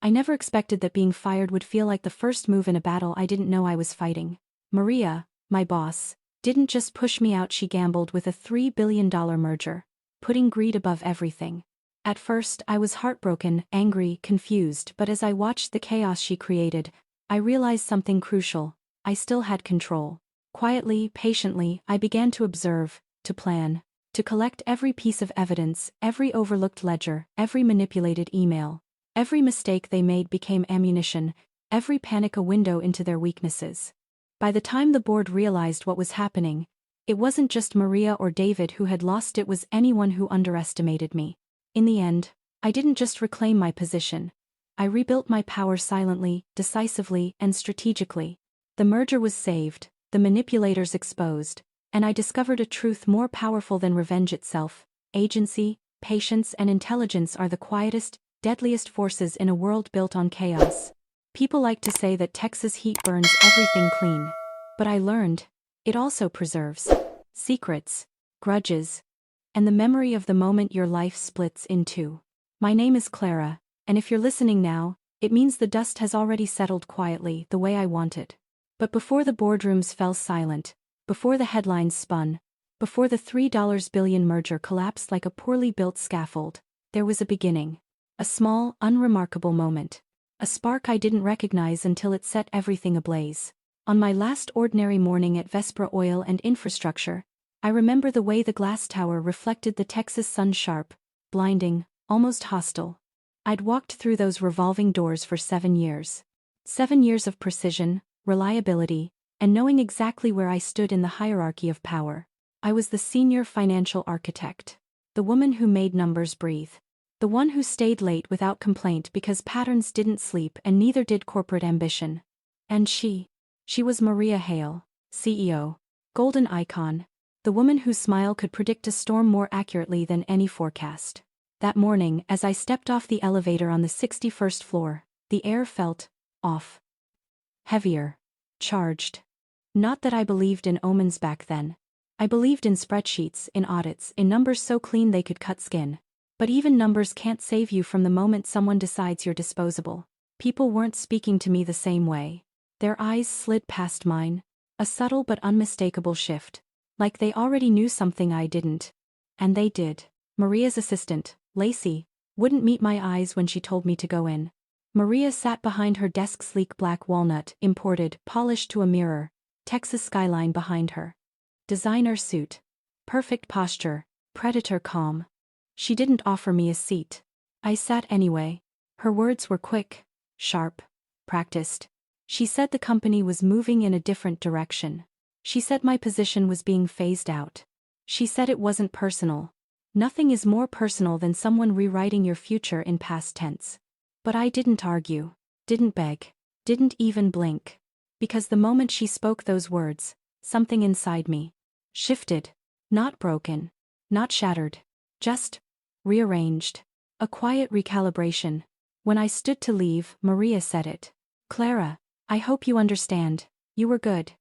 I never expected that being fired would feel like the first move in a battle I didn't know I was fighting. Maria, my boss, didn't just push me out, she gambled with a $3 billion merger, putting greed above everything. At first, I was heartbroken, angry, confused, but as I watched the chaos she created, I realized something crucial. I still had control. Quietly, patiently, I began to observe, to plan, to collect every piece of evidence, every overlooked ledger, every manipulated email. Every mistake they made became ammunition, every panic a window into their weaknesses. By the time the board realized what was happening, it wasn't just Maria or David who had lost, it was anyone who underestimated me. In the end, I didn't just reclaim my position. I rebuilt my power silently, decisively, and strategically. The merger was saved, the manipulators exposed, and I discovered a truth more powerful than revenge itself. Agency, patience, and intelligence are the quietest, deadliest forces in a world built on chaos. People like to say that Texas heat burns everything clean. But I learned, it also preserves secrets, grudges, and the memory of the moment your life splits in two. My name is Clara, and if you're listening now, it means the dust has already settled quietly, the way I wanted. But before the boardrooms fell silent, before the headlines spun, before the $3 billion merger collapsed like a poorly built scaffold, there was a beginning. A small, unremarkable moment. A spark I didn't recognize until it set everything ablaze. On my last ordinary morning at Vespra Oil and Infrastructure, I remember the way the glass tower reflected the Texas sun, sharp, blinding, almost hostile. I'd walked through those revolving doors for 7 years. 7 years of precision, reliability, and knowing exactly where I stood in the hierarchy of power. I was the senior financial architect. The woman who made numbers breathe. The one who stayed late without complaint because patterns didn't sleep and neither did corporate ambition. And she was Maria Hale, CEO, golden icon, the woman whose smile could predict a storm more accurately than any forecast. That morning, as I stepped off the elevator on the 61st floor, the air felt off. Heavier. Charged. Not that I believed in omens back then. I believed in spreadsheets, in audits, in numbers so clean they could cut skin. But even numbers can't save you from the moment someone decides you're disposable. People weren't speaking to me the same way. Their eyes slid past mine. A subtle but unmistakable shift. Like they already knew something I didn't. And they did. Maria's assistant, Lacey, wouldn't meet my eyes when she told me to go in. Maria sat behind her desk, sleek black walnut, imported, polished to a mirror, Texas skyline behind her. Designer suit. Perfect posture, predator calm. She didn't offer me a seat. I sat anyway. Her words were quick, sharp, practiced. She said the company was moving in a different direction. She said my position was being phased out. She said it wasn't personal. Nothing is more personal than someone rewriting your future in past tense. But I didn't argue, didn't beg, didn't even blink. Because the moment she spoke those words, something inside me shifted. Not broken, not shattered. Just rearranged. A quiet recalibration. When I stood to leave, Maria said it. Clara, I hope you understand. You were good.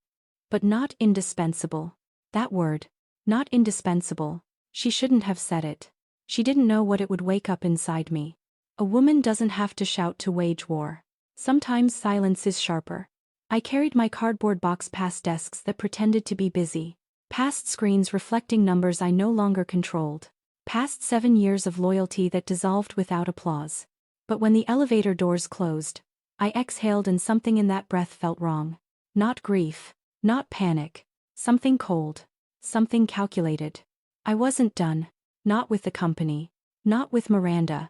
But not indispensable. That word. Not indispensable. She shouldn't have said it. She didn't know what it would wake up inside me. A woman doesn't have to shout to wage war. Sometimes silence is sharper. I carried my cardboard box past desks that pretended to be busy. Past screens reflecting numbers I no longer controlled. Past 7 years of loyalty that dissolved without applause. But when the elevator doors closed, I exhaled and something in that breath felt wrong. Not grief. Not panic. Something cold. Something calculated. I wasn't done. Not with the company. Not with Miranda.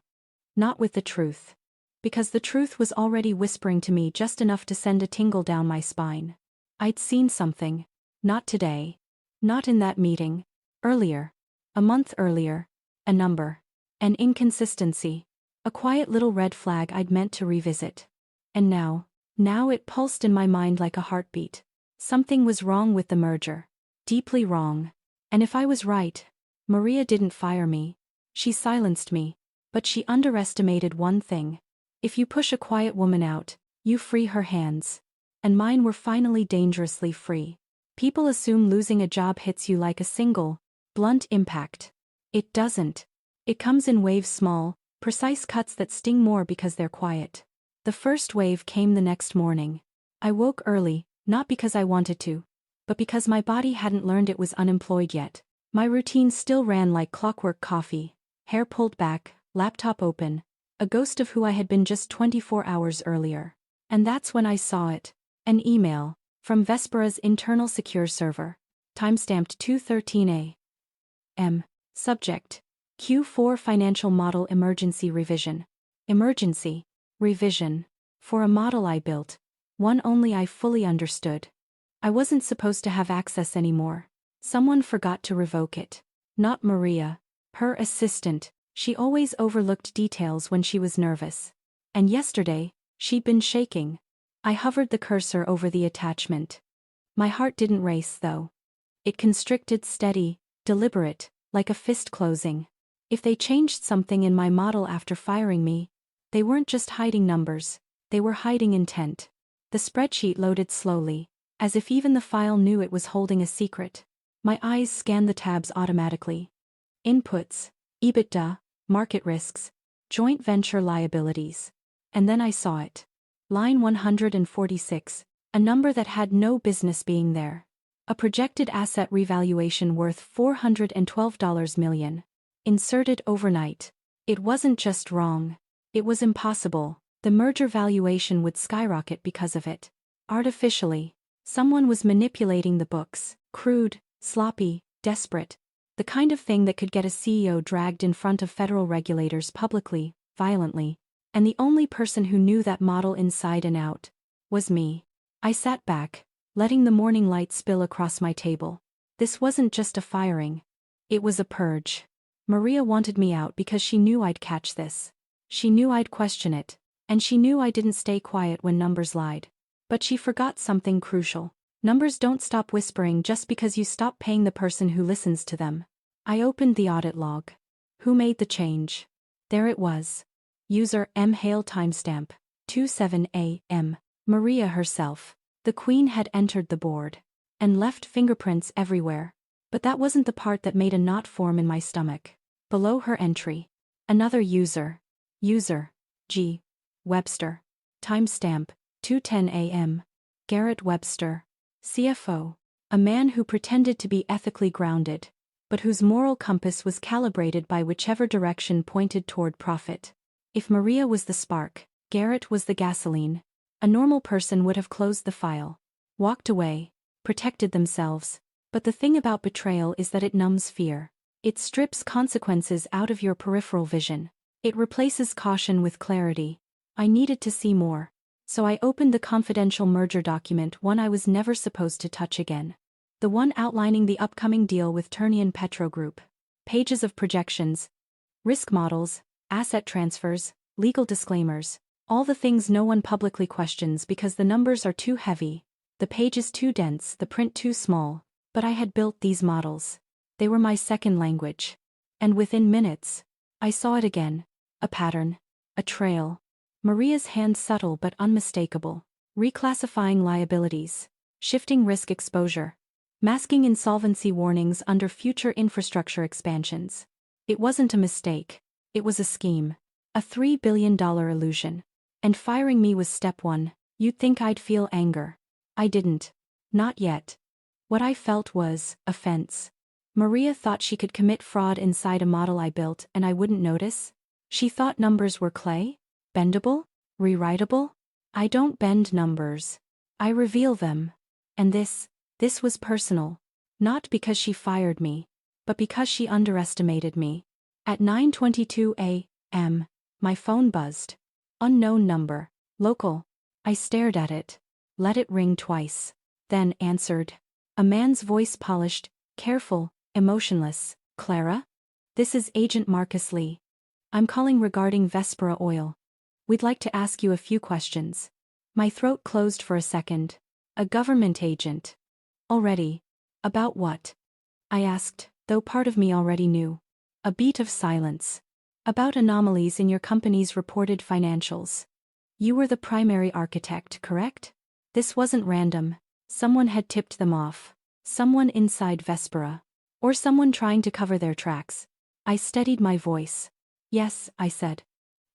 Not with the truth. Because the truth was already whispering to me just enough to send a tingle down my spine. I'd seen something. Not today. Not in that meeting. Earlier. A month earlier. A number. An inconsistency. A quiet little red flag I'd meant to revisit. And now it pulsed in my mind like a heartbeat. Something was wrong with the merger. Deeply wrong. And if I was right, Maria didn't fire me. She silenced me. But she underestimated one thing. If you push a quiet woman out, you free her hands. And mine were finally dangerously free. People assume losing a job hits you like a single, blunt impact. It doesn't. It comes in waves, small, precise cuts that sting more because they're quiet. The first wave came the next morning. I woke early, not because I wanted to, but because my body hadn't learned it was unemployed yet. My routine still ran like clockwork: coffee, hair pulled back, laptop open, a ghost of who I had been just 24 hours earlier. And that's when I saw it. An email from Vespera's internal secure server. Timestamped 2:13 a.m. Subject: Q4 Financial Model Emergency Revision. Emergency revision. For a model I built. One only I fully understood. I wasn't supposed to have access anymore. Someone forgot to revoke it. Not Maria. Her assistant. She always overlooked details when she was nervous. And yesterday, she'd been shaking. I hovered the cursor over the attachment. My heart didn't race though. It constricted, steady, deliberate, like a fist closing. If they changed something in my model after firing me, they weren't just hiding numbers, they were hiding intent. The spreadsheet loaded slowly, as if even the file knew it was holding a secret. My eyes scanned the tabs automatically. Inputs, EBITDA, market risks, joint venture liabilities. And then I saw it. Line 146, a number that had no business being there. A projected asset revaluation worth $412 million. Inserted overnight. It wasn't just wrong. It was impossible. The merger valuation would skyrocket because of it. Artificially. Someone was manipulating the books. Crude, sloppy, desperate. The kind of thing that could get a CEO dragged in front of federal regulators publicly, violently. And the only person who knew that model inside and out was me. I sat back, letting the morning light spill across my table. This wasn't just a firing. It was a purge. Maria wanted me out because she knew I'd catch this. She knew I'd question it, and she knew I didn't stay quiet when numbers lied. But she forgot something crucial. Numbers don't stop whispering just because you stop paying the person who listens to them. I opened the audit log. Who made the change? There it was. User M. Hale, timestamp 27 a.m. Maria herself. The Queen had entered the board and left fingerprints everywhere. But that wasn't the part that made a knot form in my stomach. Below her entry. Another user. User G. Webster. Timestamp 2:10 a.m. Garrett Webster. CFO. A man who pretended to be ethically grounded, but whose moral compass was calibrated by whichever direction pointed toward profit. If Maria was the spark, Garrett was the gasoline. A normal person would have closed the file, walked away, protected themselves. But the thing about betrayal is that it numbs fear. It strips consequences out of your peripheral vision. It replaces caution with clarity. I needed to see more. So I opened the confidential merger document, one I was never supposed to touch again. The one outlining the upcoming deal with Turnian Petro Group. Pages of projections, risk models, asset transfers, legal disclaimers. All the things no one publicly questions because the numbers are too heavy, the pages too dense, the print too small. But I had built these models. They were my second language. And within minutes, I saw it again. A pattern. A trail. Maria's hand, subtle but unmistakable. Reclassifying liabilities. Shifting risk exposure. Masking insolvency warnings under future infrastructure expansions. It wasn't a mistake. It was a scheme. A $3 billion illusion. And firing me was step one. You'd think I'd feel anger. I didn't. Not yet. What I felt was offense. Maria thought she could commit fraud inside a model I built and I wouldn't notice. She thought numbers were clay? Bendable? Rewritable? I don't bend numbers. I reveal them. And this was personal. Not because she fired me, but because she underestimated me. At 9:22 a.m., my phone buzzed. Unknown number. Local. I stared at it. Let it ring twice. Then answered. A man's voice, polished, careful, emotionless. Clara? This is Agent Marcus Lee. I'm calling regarding Vespera Oil. We'd like to ask you a few questions. My throat closed for a second. A government agent. Already. About what? I asked, though part of me already knew. A beat of silence. About anomalies in your company's reported financials. You were the primary architect, correct? This wasn't random. Someone had tipped them off. Someone inside Vespera. Or someone trying to cover their tracks. I steadied my voice. Yes, I said.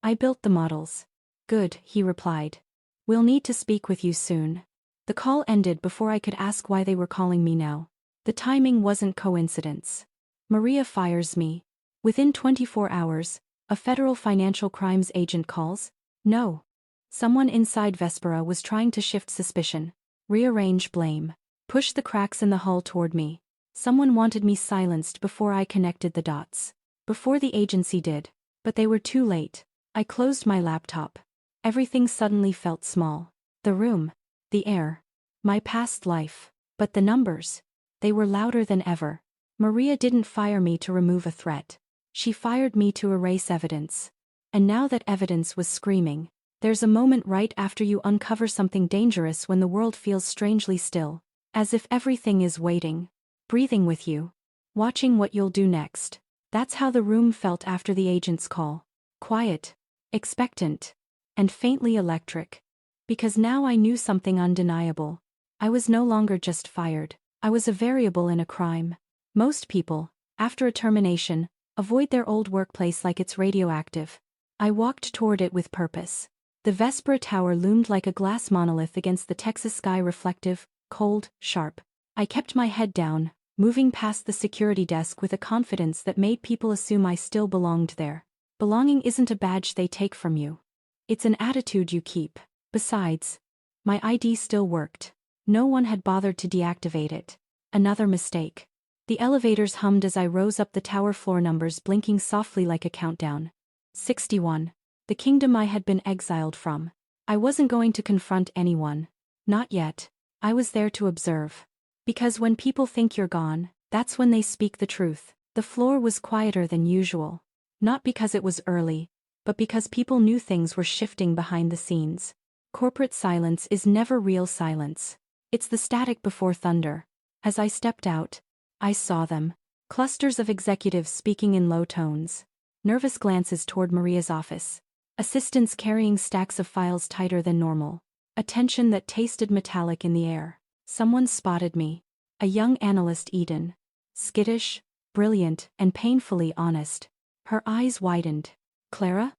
I built the models. Good, he replied. We'll need to speak with you soon. The call ended before I could ask why they were calling me now. The timing wasn't coincidence. Maria fires me. Within 24 hours, a federal financial crimes agent calls? No. Someone inside Vespera was trying to shift suspicion, rearrange blame, push the cracks in the hull toward me. Someone wanted me silenced before I connected the dots. Before the agency did. But they were too late. I closed my laptop. Everything suddenly felt small. The room. The air. My past life. But the numbers. They were louder than ever. Maria didn't fire me to remove a threat. She fired me to erase evidence. And now that evidence was screaming, there's a moment right after you uncover something dangerous when the world feels strangely still. As if everything is waiting. Breathing with you. Watching what you'll do next. That's how the room felt after the agent's call. Quiet. Expectant. And faintly electric. Because now I knew something undeniable. I was no longer just fired. I was a variable in a crime. Most people, after a termination, avoid their old workplace like it's radioactive. I walked toward it with purpose. The Vespera Tower loomed like a glass monolith against the Texas sky, reflective, cold, sharp. I kept my head down, moving past the security desk with a confidence that made people assume I still belonged there. Belonging isn't a badge they take from you. It's an attitude you keep. Besides, my ID still worked. No one had bothered to deactivate it. Another mistake. The elevators hummed as I rose up the tower, floor numbers blinking softly like a countdown. 61. The kingdom I had been exiled from. I wasn't going to confront anyone. Not yet. I was there to observe. Because when people think you're gone, that's when they speak the truth. The floor was quieter than usual. Not because it was early, but because people knew things were shifting behind the scenes. Corporate silence is never real silence. It's the static before thunder. As I stepped out, I saw them. Clusters of executives speaking in low tones. Nervous glances toward Maria's office. Assistants carrying stacks of files tighter than normal. A tension that tasted metallic in the air. Someone spotted me. A young analyst, Eden. Skittish, brilliant, and painfully honest. Her eyes widened. Clara?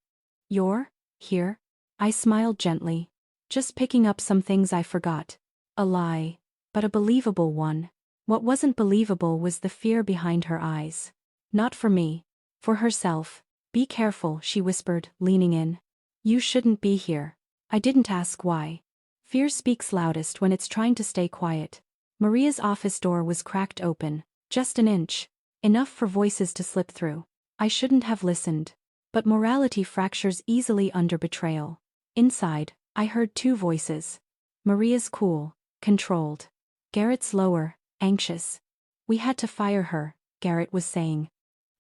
You're here? I smiled gently. Just picking up some things I forgot. A lie. But a believable one. What wasn't believable was the fear behind her eyes. Not for me. For herself. Be careful, she whispered, leaning in. You shouldn't be here. I didn't ask why. Fear speaks loudest when it's trying to stay quiet. Maria's office door was cracked open. Just an inch. Enough for voices to slip through. I shouldn't have listened. But morality fractures easily under betrayal. Inside, I heard two voices. Maria's cool, controlled. Garrett's lower, anxious. We had to fire her, Garrett was saying.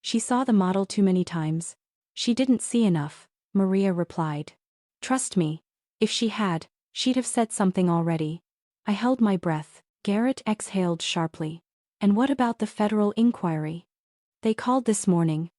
She saw the model too many times. She didn't see enough, Maria replied. Trust me. If she had, she'd have said something already. I held my breath. Garrett exhaled sharply. And what about the federal inquiry? They called this morning.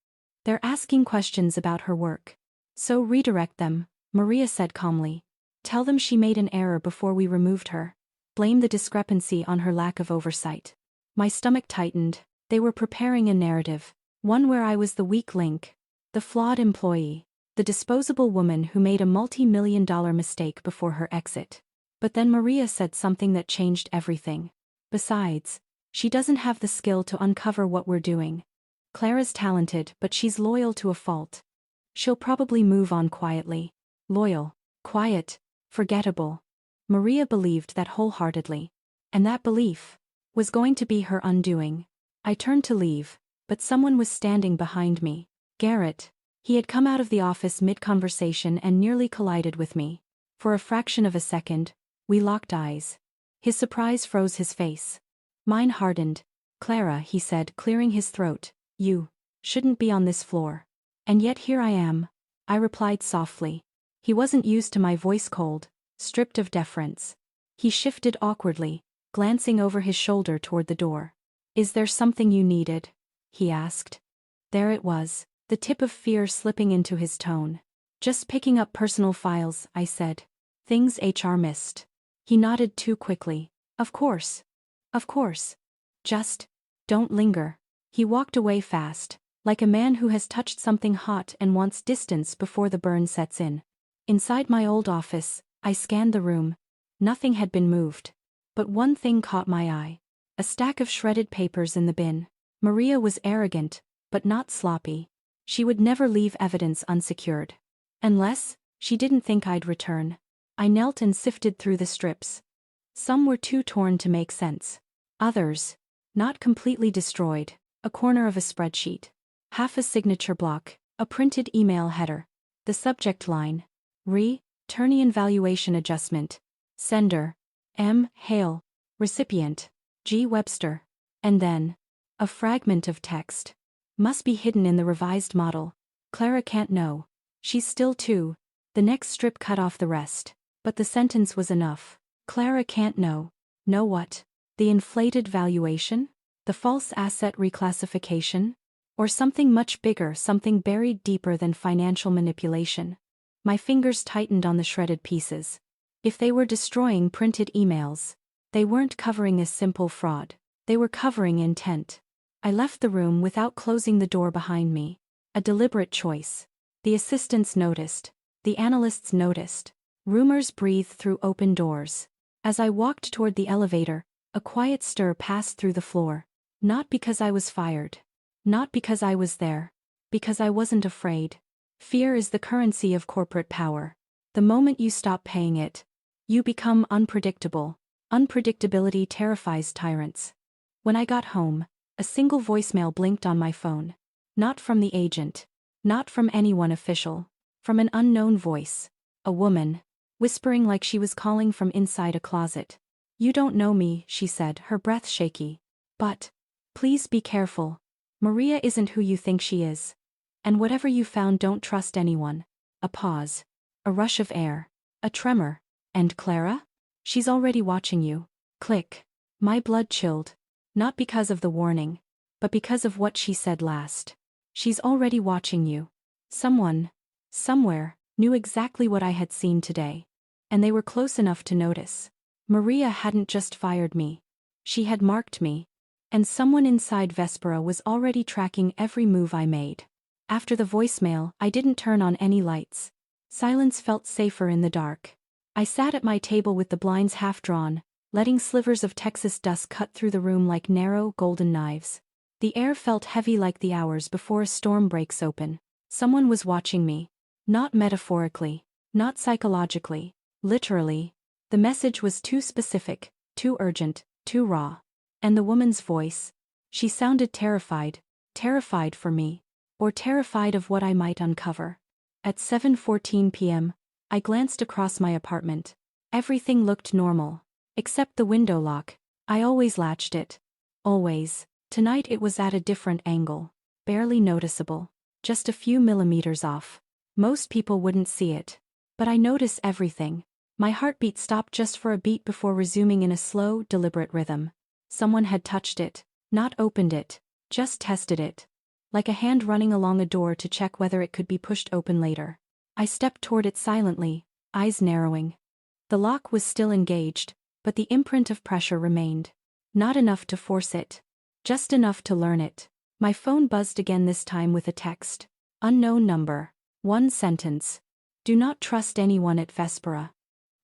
They're asking questions about her work. So redirect them, Maria said calmly. Tell them she made an error before we removed her. Blame the discrepancy on her lack of oversight. My stomach tightened. They were preparing a narrative. One where I was the weak link. The flawed employee. The disposable woman who made a multi-million-dollar mistake before her exit. But then Maria said something that changed everything. Besides, she doesn't have the skill to uncover what we're doing. Clara's talented, but she's loyal to a fault. She'll probably move on quietly. Loyal, quiet, forgettable. Maria believed that wholeheartedly. And that belief was going to be her undoing. I turned to leave, but someone was standing behind me. Garrett. He had come out of the office mid-conversation and nearly collided with me. For a fraction of a second, we locked eyes. His surprise froze his face. Mine hardened. Clara, he said, clearing his throat, you shouldn't be on this floor. And yet here I am, I replied softly. He wasn't used to my voice, cold, stripped of deference. He shifted awkwardly, glancing over his shoulder toward the door. Is there something you needed? He asked. There it was, the tip of fear slipping into his tone. Just picking up personal files, I said. Things HR missed. He nodded too quickly. Of course. Of course. Just don't linger. He walked away fast, like a man who has touched something hot and wants distance before the burn sets in. Inside my old office, I scanned the room. Nothing had been moved. But one thing caught my eye. A stack of shredded papers in the bin. Maria was arrogant, but not sloppy. She would never leave evidence unsecured. Unless, she didn't think I'd return. I knelt and sifted through the strips. Some were too torn to make sense. Others, not completely destroyed, a corner of a spreadsheet. Half a signature block, a printed email header. The subject line. Turnian valuation adjustment. Sender. M. Hale. Recipient. G. Webster. And then, a fragment of text. Must be hidden in the revised model. Clara can't know. She's still 2. The next strip cut off the rest. But the sentence was enough. Clara can't know. Know what? The inflated valuation? The false asset reclassification? Or something much bigger, something buried deeper than financial manipulation? My fingers tightened on the shredded pieces. If they were destroying printed emails, they weren't covering a simple fraud. They were covering intent. I left the room without closing the door behind me. A deliberate choice. The assistants noticed. The analysts noticed. Rumors breathed through open doors. As I walked toward the elevator, a quiet stir passed through the floor. Not because I was fired. Not because I was there. Because I wasn't afraid. Fear is the currency of corporate power. The moment you stop paying it, you become unpredictable. Unpredictability terrifies tyrants. When I got home, a single voicemail blinked on my phone. Not from the agent. Not from anyone official. From an unknown voice. A woman. Whispering like she was calling from inside a closet. "You don't know me," she said, her breath shaky. "But please be careful. Maria isn't who you think she is. And whatever you found, don't trust anyone." A pause. A rush of air. A tremor. "And Clara? She's already watching you." Click. My blood chilled. Not because of the warning, but because of what she said last. She's already watching you. Someone, somewhere, knew exactly what I had seen today. And they were close enough to notice. Maria hadn't just fired me. She had marked me. And someone inside Vespera was already tracking every move I made. After the voicemail, I didn't turn on any lights. Silence felt safer in the dark. I sat at my table with the blinds half drawn, letting slivers of Texas dust cut through the room like narrow, golden knives. The air felt heavy like the hours before a storm breaks open. Someone was watching me. Not metaphorically. Not psychologically. Literally. The message was too specific, too urgent, too raw. And the woman's voice. She sounded terrified. Terrified for me. Or terrified of what I might uncover. At 7:14 p.m., I glanced across my apartment. Everything looked normal. Except the window lock. I always latched it. Always. Tonight it was at a different angle. Barely noticeable. Just a few millimeters off. Most people wouldn't see it. But I notice everything. My heartbeat stopped just for a beat before resuming in a slow, deliberate rhythm. Someone had touched it. Not opened it. Just tested it. Like a hand running along a door to check whether it could be pushed open later. I stepped toward it silently, eyes narrowing. The lock was still engaged, but the imprint of pressure remained. Not enough to force it. Just enough to learn it. My phone buzzed again, this time with a text. Unknown number. One sentence. Do not trust anyone at Vespera.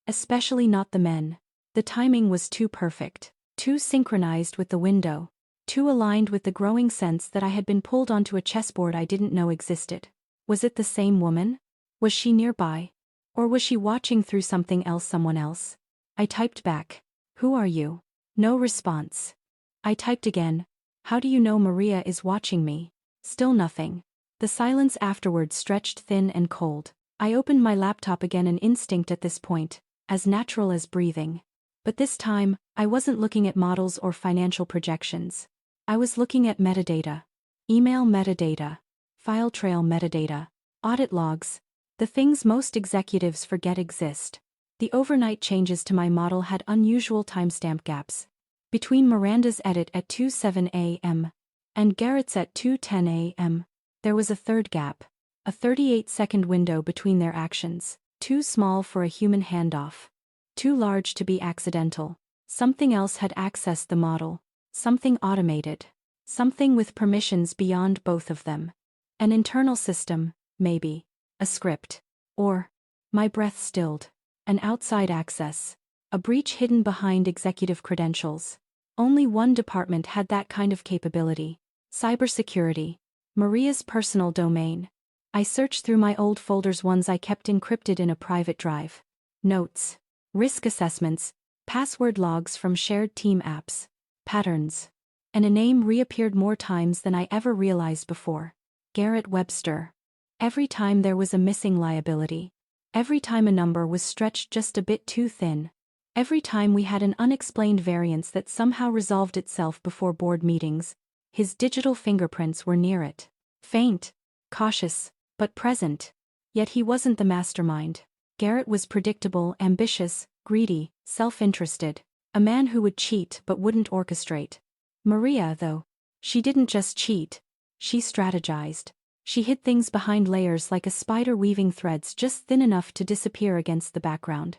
Especially not the men. The timing was too perfect. Too synchronized with the window. Too aligned with the growing sense that I had been pulled onto a chessboard I didn't know existed. Was it the same woman? Was she nearby? Or was she watching through something else, someone else? I typed back. Who are you? No response. I typed again. How do you know Maria is watching me? Still nothing. The silence afterward stretched thin and cold. I opened my laptop again, an instinct at this point, as natural as breathing. But this time, I wasn't looking at models or financial projections. I was looking at metadata. Email metadata. File trail metadata. Audit logs. The things most executives forget exist. The overnight changes to my model had unusual timestamp gaps. Between Miranda's edit at 2:07 a.m. and Garrett's at 2:10 a.m., there was a third gap. A 38-second window between their actions. Too small for a human handoff. Too large to be accidental. Something else had accessed the model. Something automated. Something with permissions beyond both of them. An internal system, maybe. A script. Or My breath stilled. An outside access. A breach hidden behind executive credentials. Only one department had that kind of capability. Cybersecurity. Maria's personal domain. I searched through my old folders, ones I kept encrypted in a private drive. Notes. Risk assessments. Password logs from shared team apps. Patterns. And a name reappeared more times than I ever realized before. Garrett Webster. Every time there was a missing liability. Every time a number was stretched just a bit too thin. Every time we had an unexplained variance that somehow resolved itself before board meetings, his digital fingerprints were near it. Faint, cautious, but present. Yet he wasn't the mastermind. Garrett was predictable, ambitious, greedy, self-interested. A man who would cheat but wouldn't orchestrate. Maria, though, she didn't just cheat. She strategized. She hid things behind layers like a spider weaving threads just thin enough to disappear against the background.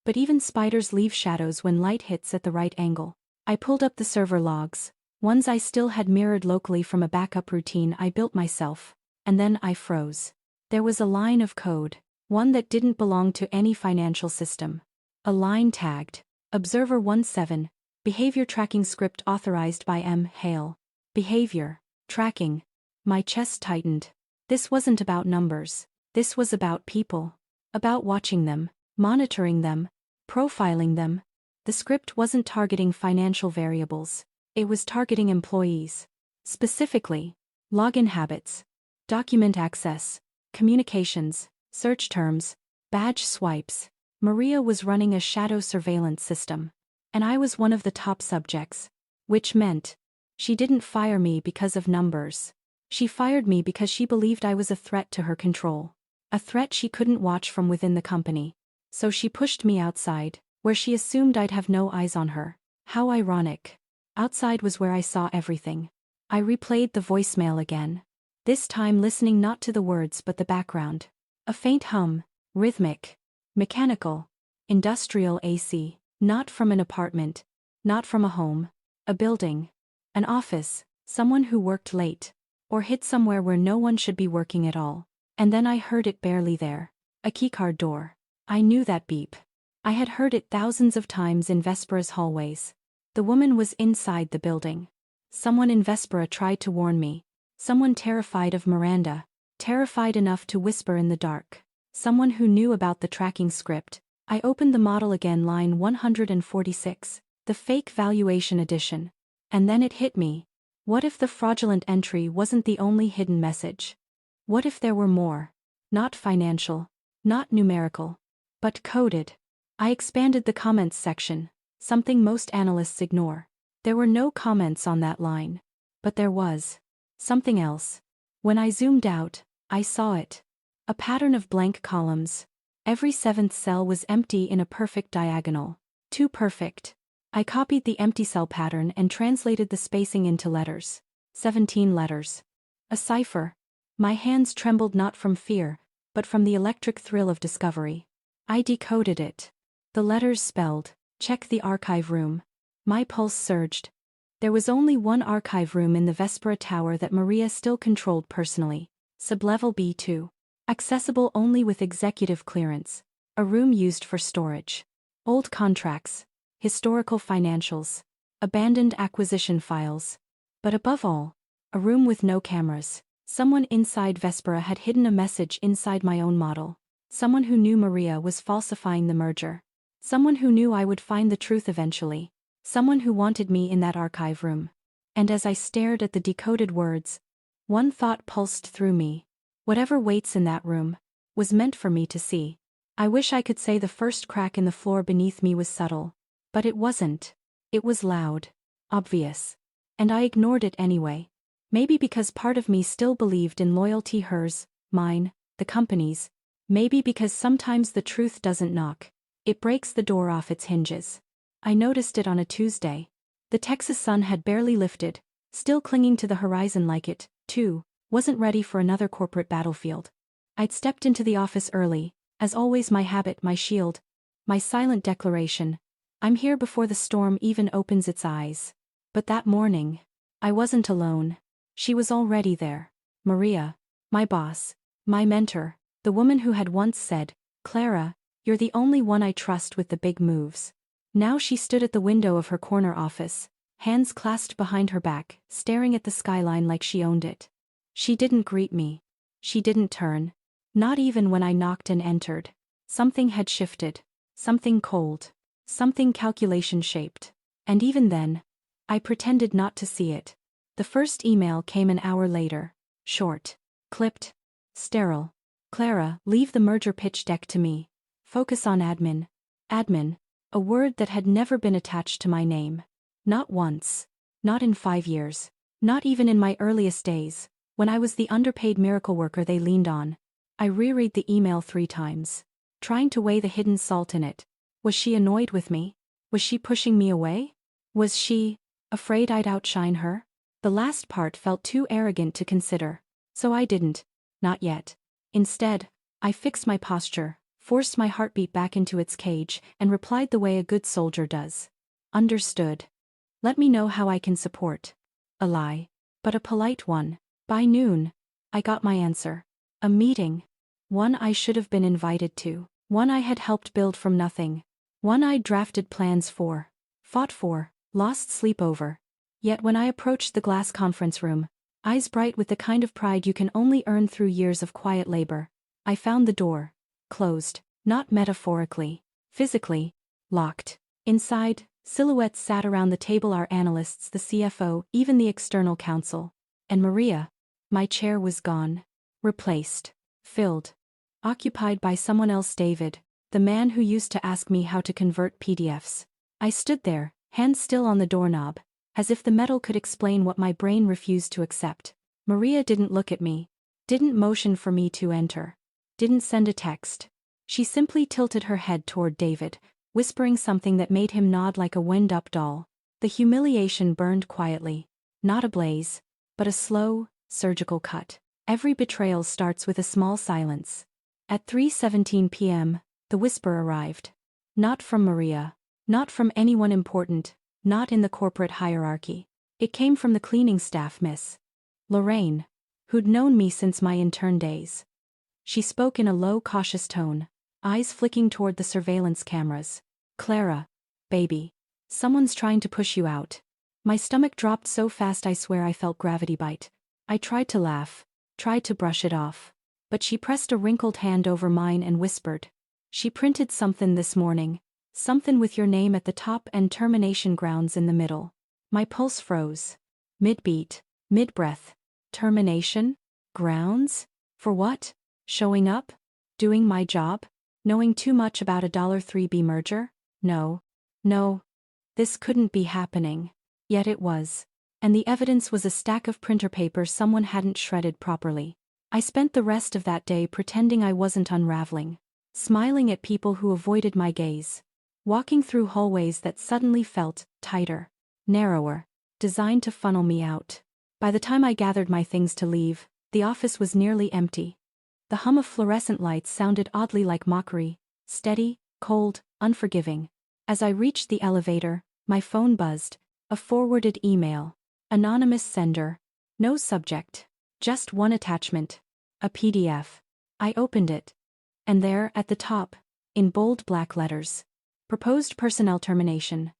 But even spiders leave shadows when light hits at the right angle. I pulled up the server logs, ones I still had mirrored locally from a backup routine I built myself, and then I froze. There was a line of code, one that didn't belong to any financial system. A line tagged, Observer 17, Behavior Tracking Script authorized by M. Hale. Behavior, tracking. My chest tightened. This wasn't about numbers. This was about people. About watching them, monitoring them, profiling them. The script wasn't targeting financial variables. It was targeting employees. Specifically, login habits, document access, communications, search terms, badge swipes. Maria was running a shadow surveillance system. And I was one of the top subjects. Which meant, she didn't fire me because of numbers. She fired me because she believed I was a threat to her control. A threat she couldn't watch from within the company. So she pushed me outside, where she assumed I'd have no eyes on her. How ironic. Outside was where I saw everything. I replayed the voicemail again. This time listening not to the words but the background. A faint hum, rhythmic, mechanical, industrial AC. Not from an apartment, not from a home, a building, an office, someone who worked late, or hid somewhere where no one should be working at all. And then I heard it barely there. A keycard door. I knew that beep. I had heard it thousands of times in Vespera's hallways. The woman was inside the building. Someone in Vespera tried to warn me. Someone terrified of Miranda, terrified enough to whisper in the dark. Someone who knew about the tracking script. I opened the model again, line 146, the fake valuation edition. And then it hit me. What if the fraudulent entry wasn't the only hidden message? What if there were more? Not financial, not numerical, but coded. I expanded the comments section, something most analysts ignore. There were no comments on that line. But there was something else. When I zoomed out, I saw it. A pattern of blank columns. Every seventh cell was empty in a perfect diagonal. Too perfect. I copied the empty cell pattern and translated the spacing into letters. 17 letters. A cipher. My hands trembled not from fear, but from the electric thrill of discovery. I decoded it. The letters spelled, check the archive room. My pulse surged. There was only one archive room in the Vespera Tower that Maria still controlled personally. Sublevel B2. Accessible only with executive clearance. A room used for storage. Old contracts. Historical financials. Abandoned acquisition files. But above all, a room with no cameras. Someone inside Vespera had hidden a message inside my own model. Someone who knew Maria was falsifying the merger. Someone who knew I would find the truth eventually. Someone who wanted me in that archive room. And as I stared at the decoded words, one thought pulsed through me. Whatever waits in that room was meant for me to see. I wish I could say the first crack in the floor beneath me was subtle. But it wasn't. It was loud. Obvious. And I ignored it anyway. Maybe because part of me still believed in loyalty, hers, mine, the company's. Maybe because sometimes the truth doesn't knock. It breaks the door off its hinges. I noticed it on a Tuesday. The Texas sun had barely lifted, still clinging to the horizon like it, too, wasn't ready for another corporate battlefield. I'd stepped into the office early, as always, my habit, my shield, my silent declaration. I'm here before the storm even opens its eyes. But that morning, I wasn't alone. She was already there. Maria, my boss, my mentor, the woman who had once said, Clara, you're the only one I trust with the big moves. Now she stood at the window of her corner office, hands clasped behind her back, staring at the skyline like she owned it. She didn't greet me. She didn't turn. Not even when I knocked and entered. Something had shifted. Something cold. Something calculation-shaped. And even then, I pretended not to see it. The first email came an hour later. Short. Clipped. Sterile. Clara, leave the merger pitch deck to me. Focus on admin. Admin. A word that had never been attached to my name. Not once. Not in 5 years. Not even in my earliest days, when I was the underpaid miracle worker they leaned on. I reread the email 3 times. Trying to weigh the hidden salt in it. Was she annoyed with me? Was she pushing me away? Was she afraid I'd outshine her? The last part felt too arrogant to consider. So I didn't. Not yet. Instead, I fixed my posture, forced my heartbeat back into its cage, and replied the way a good soldier does. Understood. Let me know how I can support. A lie. But a polite one. By noon, I got my answer. A meeting. One I should have been invited to. One I had helped build from nothing. One I'd drafted plans for. Fought for. Lost sleep over. Yet when I approached the glass conference room, eyes bright with the kind of pride you can only earn through years of quiet labor, I found the door. Closed. Not metaphorically. Physically. Locked. Inside, silhouettes sat around the table, our analysts, the CFO, even the external counsel. And Maria. My chair was gone. Replaced. Filled. Occupied by someone else, David, the man who used to ask me how to convert PDFs. I stood there, hands still on the doorknob, as if the metal could explain what my brain refused to accept. Maria didn't look at me. Didn't motion for me to enter. Didn't send a text. She simply tilted her head toward David, whispering something that made him nod like a wind-up doll. The humiliation burned quietly. Not a blaze, but a slow, surgical cut. Every betrayal starts with a small silence. At 3:17 p.m., the whisper arrived. Not from Maria. Not from anyone important. Not in the corporate hierarchy. It came from the cleaning staff, Miss Lorraine, who'd known me since my intern days. She spoke in a low, cautious tone, eyes flicking toward the surveillance cameras. Clara, baby. Someone's trying to push you out. My stomach dropped so fast I swear I felt gravity bite. I tried to laugh, tried to brush it off. But she pressed a wrinkled hand over mine and whispered. She printed something this morning. Something with your name at the top and termination grounds in the middle. My pulse froze. Mid-beat, mid-breath. Termination? Grounds? For what? Showing up? Doing my job? Knowing too much about a $3B merger? No. No. This couldn't be happening. Yet it was. And the evidence was a stack of printer paper someone hadn't shredded properly. I spent the rest of that day pretending I wasn't unraveling. Smiling at people who avoided my gaze. Walking through hallways that suddenly felt tighter, narrower, designed to funnel me out. By the time I gathered my things to leave, the office was nearly empty. The hum of fluorescent lights sounded oddly like mockery, steady, cold, unforgiving. As I reached the elevator, my phone buzzed. A forwarded email. Anonymous sender. No subject. Just one attachment. A PDF. I opened it. And there, at the top, in bold black letters. Proposed personnel termination.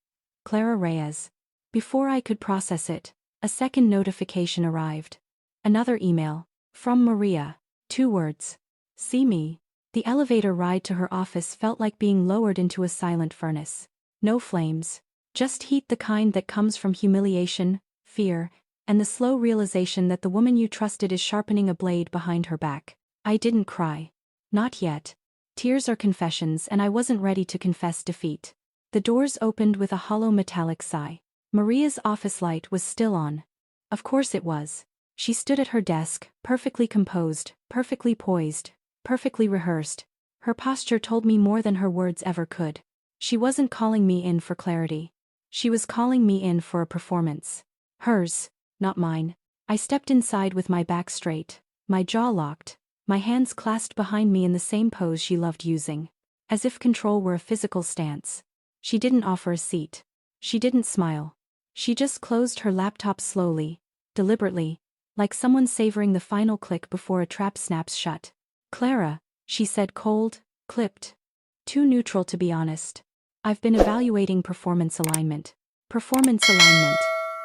Clara Reyes. Before I could process it, a second notification arrived. Another email. From Maria. 2 words. See me. The elevator ride to her office felt like being lowered into a silent furnace. No flames. Just heat, the kind that comes from humiliation, fear, and the slow realization that the woman you trusted is sharpening a blade behind her back. I didn't cry. Not yet. Tears are confessions, and I wasn't ready to confess defeat. The doors opened with a hollow metallic sigh. Maria's office light was still on. Of course it was. She stood at her desk, perfectly composed, perfectly poised, perfectly rehearsed. Her posture told me more than her words ever could. She wasn't calling me in for clarity. She was calling me in for a performance. Hers, not mine. I stepped inside with my back straight, my jaw locked, my hands clasped behind me in the same pose she loved using. As if control were a physical stance. She didn't offer a seat. She didn't smile. She just closed her laptop slowly, deliberately, like someone savoring the final click before a trap snaps shut. Clara, she said, cold, Clipped. Too neutral to be honest. I've been evaluating performance alignment. Performance alignment.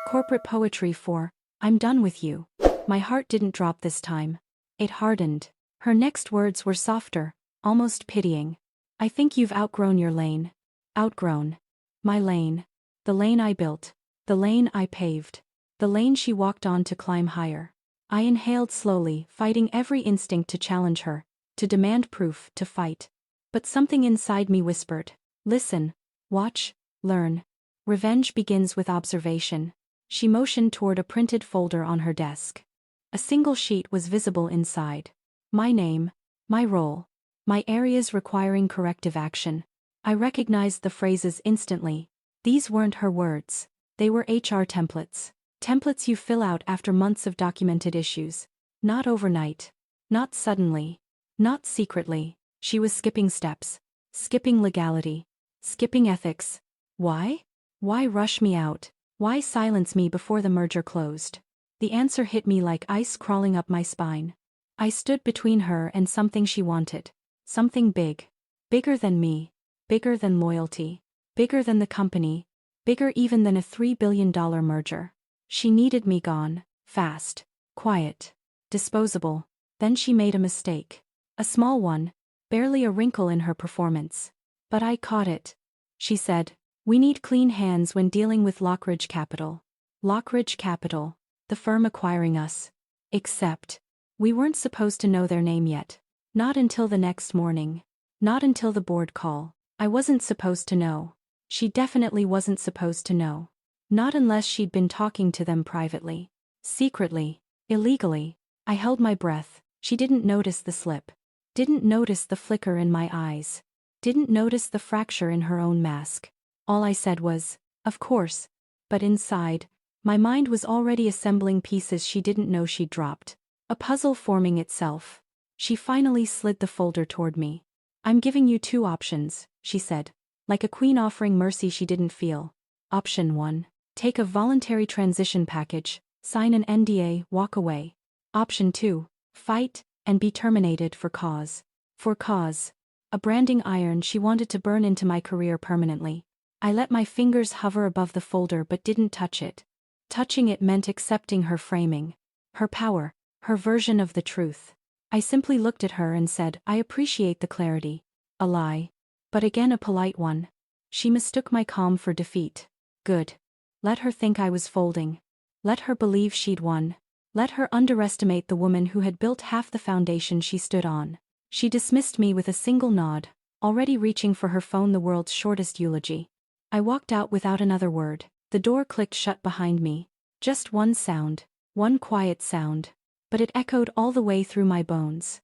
Corporate poetry for, I'm done with you. My heart didn't drop this time. It hardened. Her next words were softer, almost pitying. I think you've outgrown your lane. Outgrown. My lane. The lane I built. The lane I paved. The lane she walked on to climb higher. I inhaled slowly, fighting every instinct to challenge her, to demand proof, to fight. But something inside me whispered, listen, watch, learn. Revenge begins with observation. She motioned toward a printed folder on her desk. A single sheet was visible inside. My name, my role, my areas requiring corrective action. I recognized the phrases instantly. These weren't her words. They were HR templates. Templates you fill out after months of documented issues. Not overnight. Not suddenly. Not secretly. She was skipping steps. Skipping legality. Skipping ethics. Why? Why rush me out? Why silence me before the merger closed? The answer hit me like ice crawling up my spine. I stood between her and something she wanted. Something big. Bigger than me. Bigger than loyalty. Bigger than the company. Bigger even than a $3 billion merger. She needed me gone. Fast. Quiet. Disposable. Then she made a mistake. A small one. Barely a wrinkle in her performance. But I caught it. She said, we need clean hands when dealing with Lockridge Capital. Lockridge Capital. The firm acquiring us. Except, we weren't supposed to know their name yet. Not until the next morning. Not until the board call. I wasn't supposed to know. She definitely wasn't supposed to know. Not unless she'd been talking to them privately. Secretly. Illegally. I held my breath. She didn't notice the slip. Didn't notice the flicker in my eyes. Didn't notice the fracture in her own mask. All I said was, of course. But inside, my mind was already assembling pieces she didn't know she'd dropped. A puzzle forming itself. She finally slid the folder toward me. I'm giving you two options, she said. Like a queen offering mercy she didn't feel. Option 1. Take a voluntary transition package, sign an NDA, walk away. Option 2. Fight, and be terminated for cause. For cause. A branding iron she wanted to burn into my career permanently. I let my fingers hover above the folder but didn't touch it. Touching it meant accepting her framing. Her power. Her version of the truth. I simply looked at her and said, I appreciate the clarity. A lie. But again a polite one. She mistook my calm for defeat. Good. Let her think I was folding. Let her believe she'd won. Let her underestimate the woman who had built half the foundation she stood on. She dismissed me with a single nod, already reaching for her phone, the world's shortest eulogy. I walked out without another word. The door clicked shut behind me. Just one sound. One quiet sound. But it echoed all the way through my bones.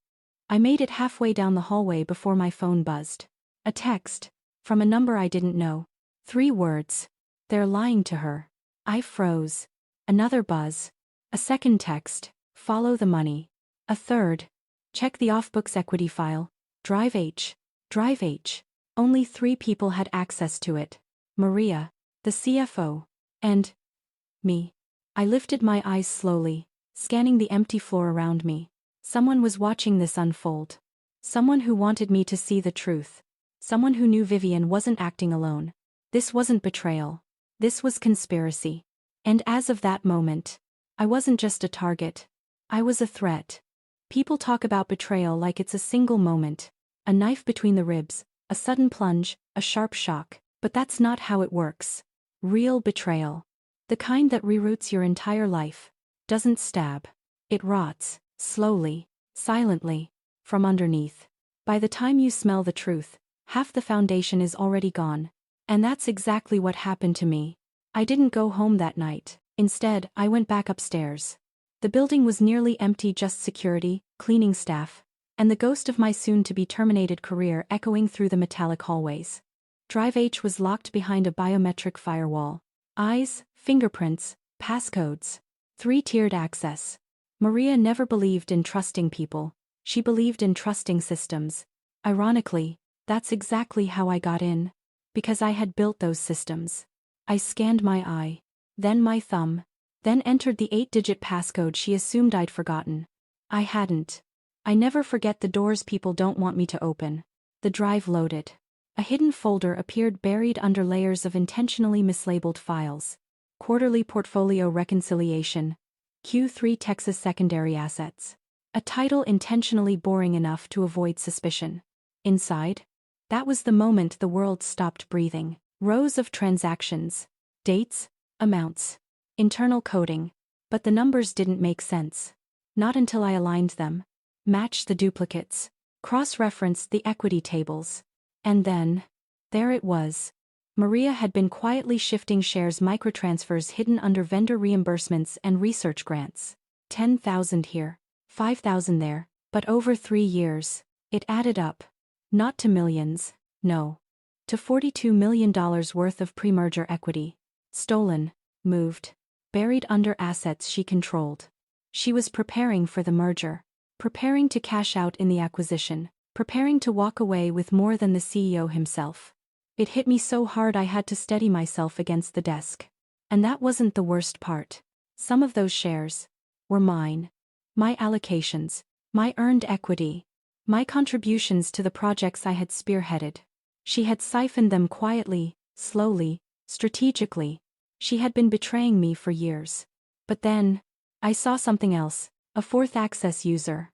I made it halfway down the hallway before my phone buzzed. A text. From a number I didn't know. 3 words. They're lying to her. I froze. Another buzz. A second text. Follow the money. A third. Check the off-books equity file. Drive H. Drive H. Only 3 people had access to it. Maria, the CFO, and me. I lifted my eyes slowly, scanning the empty floor around me. Someone was watching this unfold. Someone who wanted me to see the truth. Someone who knew Vivian wasn't acting alone. This wasn't betrayal. This was conspiracy. And as of that moment, I wasn't just a target. I was a threat. People talk about betrayal like it's a single moment. A knife between the ribs, a sudden plunge, a sharp shock. But that's not how it works. Real betrayal. The kind that reroots your entire life. Doesn't stab. It rots, slowly, silently, from underneath. By the time you smell the truth, half the foundation is already gone. And that's exactly what happened to me. I didn't go home that night. Instead, I went back upstairs. The building was nearly empty, just security, cleaning staff, and the ghost of my soon-to-be terminated career echoing through the metallic hallways. Drive H was locked behind a biometric firewall. Eyes, fingerprints, passcodes. 3-tiered access. Maria never believed in trusting people. She believed in trusting systems. Ironically, that's exactly how I got in. Because I had built those systems. I scanned my eye. Then my thumb. Then entered the 8-digit passcode she assumed I'd forgotten. I hadn't. I never forget the doors people don't want me to open. The drive loaded. A hidden folder appeared buried under layers of intentionally mislabeled files. Quarterly Portfolio Reconciliation. Q3 Texas Secondary Assets. A title intentionally boring enough to avoid suspicion. Inside? That was the moment the world stopped breathing. Rows of transactions. Dates. Amounts. Internal coding. But the numbers didn't make sense. Not until I aligned them. Matched the duplicates. Cross-referenced the equity tables. And then, there it was. Maria had been quietly shifting shares microtransfers hidden under vendor reimbursements and research grants. 10,000 here, 5,000 there, but over 3 years, it added up. Not to millions, no. To $42 million worth of pre-merger equity. Stolen, moved, buried under assets she controlled. She was preparing for the merger. Preparing to cash out in the acquisition. Preparing to walk away with more than the CEO himself. It hit me so hard I had to steady myself against the desk. And that wasn't the worst part. Some of those shares were mine. My allocations, my earned equity, my contributions to the projects I had spearheaded. She had siphoned them quietly, slowly, strategically. She had been betraying me for years. But then, I saw something else, a fourth access user.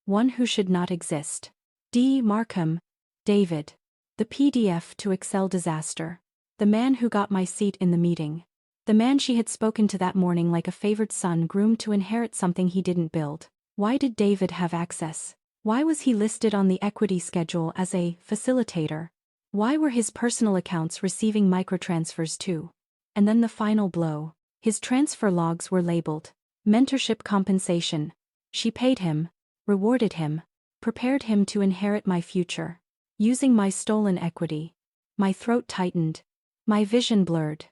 One who should not exist. D. Markham, David. The PDF to Excel disaster. The man who got my seat in the meeting. The man she had spoken to that morning like a favored son groomed to inherit something he didn't build. Why did David have access? Why was he listed on the equity schedule as a facilitator? Why were his personal accounts receiving microtransfers too? And then the final blow. His transfer logs were labeled mentorship compensation. She paid him, rewarded him, prepared him to inherit my future. Using my stolen equity. My throat tightened. My vision blurred.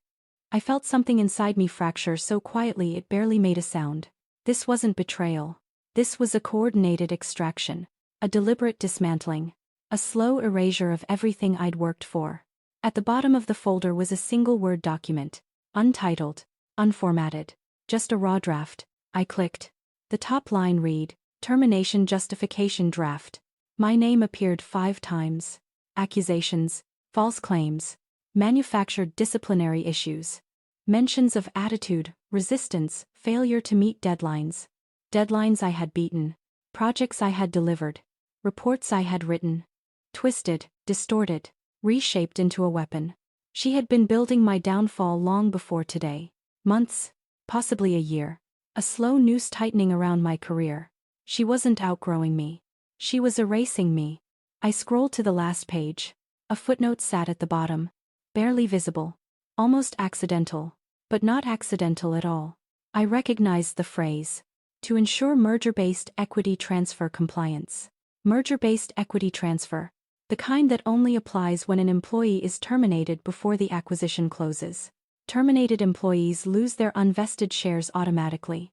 I felt something inside me fracture so quietly it barely made a sound. This wasn't betrayal. This was a coordinated extraction. A deliberate dismantling. A slow erasure of everything I'd worked for. At the bottom of the folder was a single Word document. Untitled. Unformatted. Just a raw draft. I clicked. The top line read, Termination Justification Draft. My name appeared 5 times. Accusations, false claims, manufactured disciplinary issues. Mentions of attitude, resistance, failure to meet deadlines. Deadlines I had beaten. Projects I had delivered. Reports I had written. Twisted, distorted, reshaped into a weapon. She had been building my downfall long before today. Months, possibly a year. A slow noose tightening around my career. She wasn't outgrowing me. She was erasing me. I scrolled to the last page. A footnote sat at the bottom. Barely visible. Almost accidental. But not accidental at all. I recognized the phrase. To ensure merger-based equity transfer compliance. Merger-based equity transfer. The kind that only applies when an employee is terminated before the acquisition closes. Terminated employees lose their unvested shares automatically.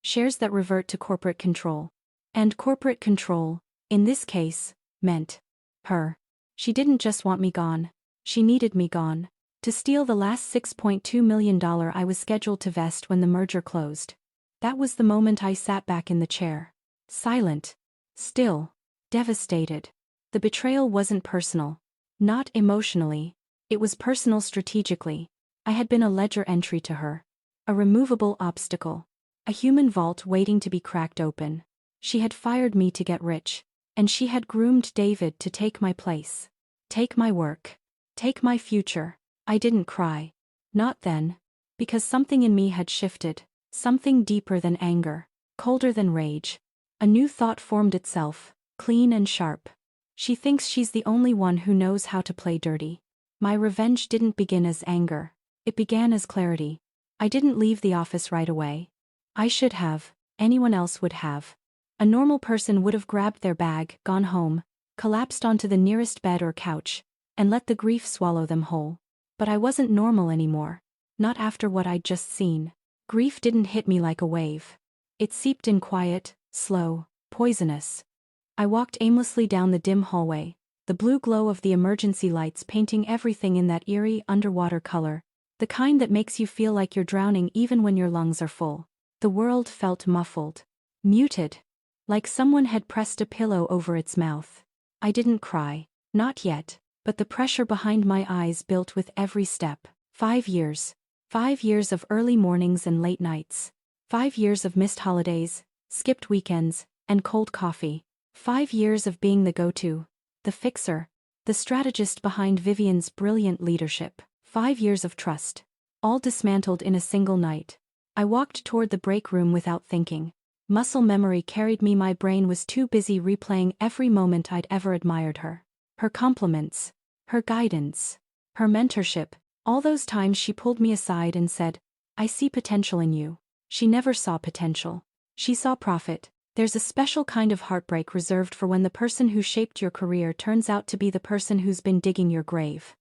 Shares that revert to corporate control. And corporate control, in this case, meant her. She didn't just want me gone. She needed me gone. To steal the last $6.2 million I was scheduled to vest when the merger closed. That was the moment I sat back in the chair. Silent. Still. Devastated. The betrayal wasn't personal. Not emotionally. It was personal strategically. I had been a ledger entry to her. A removable obstacle. A human vault waiting to be cracked open. She had fired me to get rich. And she had groomed David to take my place. Take my work. Take my future. I didn't cry. Not then. Because something in me had shifted. Something deeper than anger. Colder than rage. A new thought formed itself. Clean and sharp. She thinks she's the only one who knows how to play dirty. My revenge didn't begin as anger. It began as clarity. I didn't leave the office right away. I should have. Anyone else would have. A normal person would have grabbed their bag, gone home, collapsed onto the nearest bed or couch, and let the grief swallow them whole. But I wasn't normal anymore. Not after what I'd just seen. Grief didn't hit me like a wave. It seeped in quiet, slow, poisonous. I walked aimlessly down the dim hallway, the blue glow of the emergency lights painting everything in that eerie underwater color, the kind that makes you feel like you're drowning even when your lungs are full. The world felt muffled. Muted. Like someone had pressed a pillow over its mouth. I didn't cry. Not yet, but the pressure behind my eyes built with every step. 5 years. 5 years of early mornings and late nights. 5 years of missed holidays, skipped weekends, and cold coffee. 5 years of being the go-to, the fixer, the strategist behind Vivian's brilliant leadership. 5 years of trust, all dismantled in a single night. I walked toward the break room without thinking. Muscle memory carried me. My brain was too busy replaying every moment I'd ever admired her. Her compliments, her guidance, her mentorship, all those times she pulled me aside and said, "I see potential in you." She never saw potential. She saw profit. There's a special kind of heartbreak reserved for when the person who shaped your career turns out to be the person who's been digging your grave.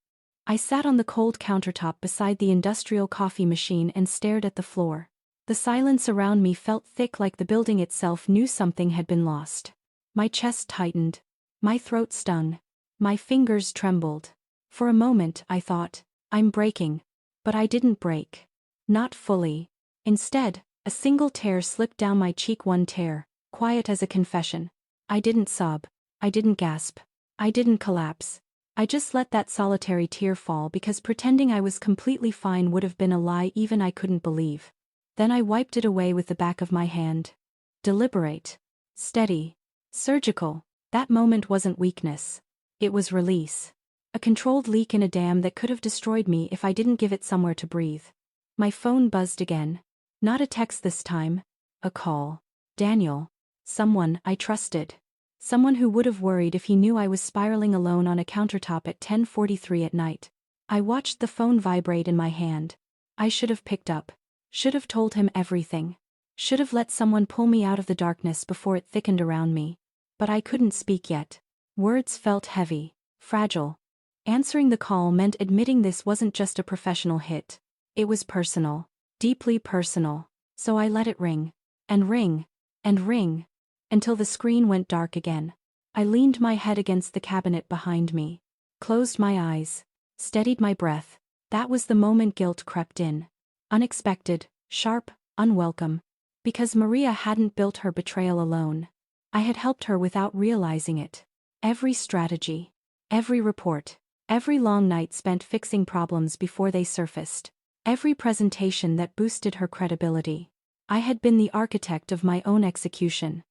I sat on the cold countertop beside the industrial coffee machine and stared at the floor. The silence around me felt thick, like the building itself knew something had been lost. My chest tightened. My throat stung. My fingers trembled. For a moment I thought, I'm breaking. But I didn't break. Not fully. Instead, a single tear slipped down my cheek, one tear, quiet as a confession. I didn't sob. I didn't gasp. I didn't collapse. I just let that solitary tear fall because pretending I was completely fine would have been a lie even I couldn't believe. Then I wiped it away with the back of my hand. Deliberate. Steady. Surgical. That moment wasn't weakness. It was release. A controlled leak in a dam that could have destroyed me if I didn't give it somewhere to breathe. My phone buzzed again. Not a text this time. A call. Daniel. Someone I trusted. Someone who would have worried if he knew I was spiraling alone on a countertop at 10:43 at night. I watched the phone vibrate in my hand. I should have picked up. Should have told him everything. Should have let someone pull me out of the darkness before it thickened around me. But I couldn't speak yet. Words felt heavy, fragile. Answering the call meant admitting this wasn't just a professional hit. It was personal. Deeply personal. So I let it ring. And ring. And ring. Until the screen went dark again. I leaned my head against the cabinet behind me. Closed my eyes. Steadied my breath. That was the moment guilt crept in. Unexpected, sharp, unwelcome. Because Maria hadn't built her betrayal alone. I had helped her without realizing it. Every strategy. Every report. Every long night spent fixing problems before they surfaced. Every presentation that boosted her credibility. I had been the architect of my own execution.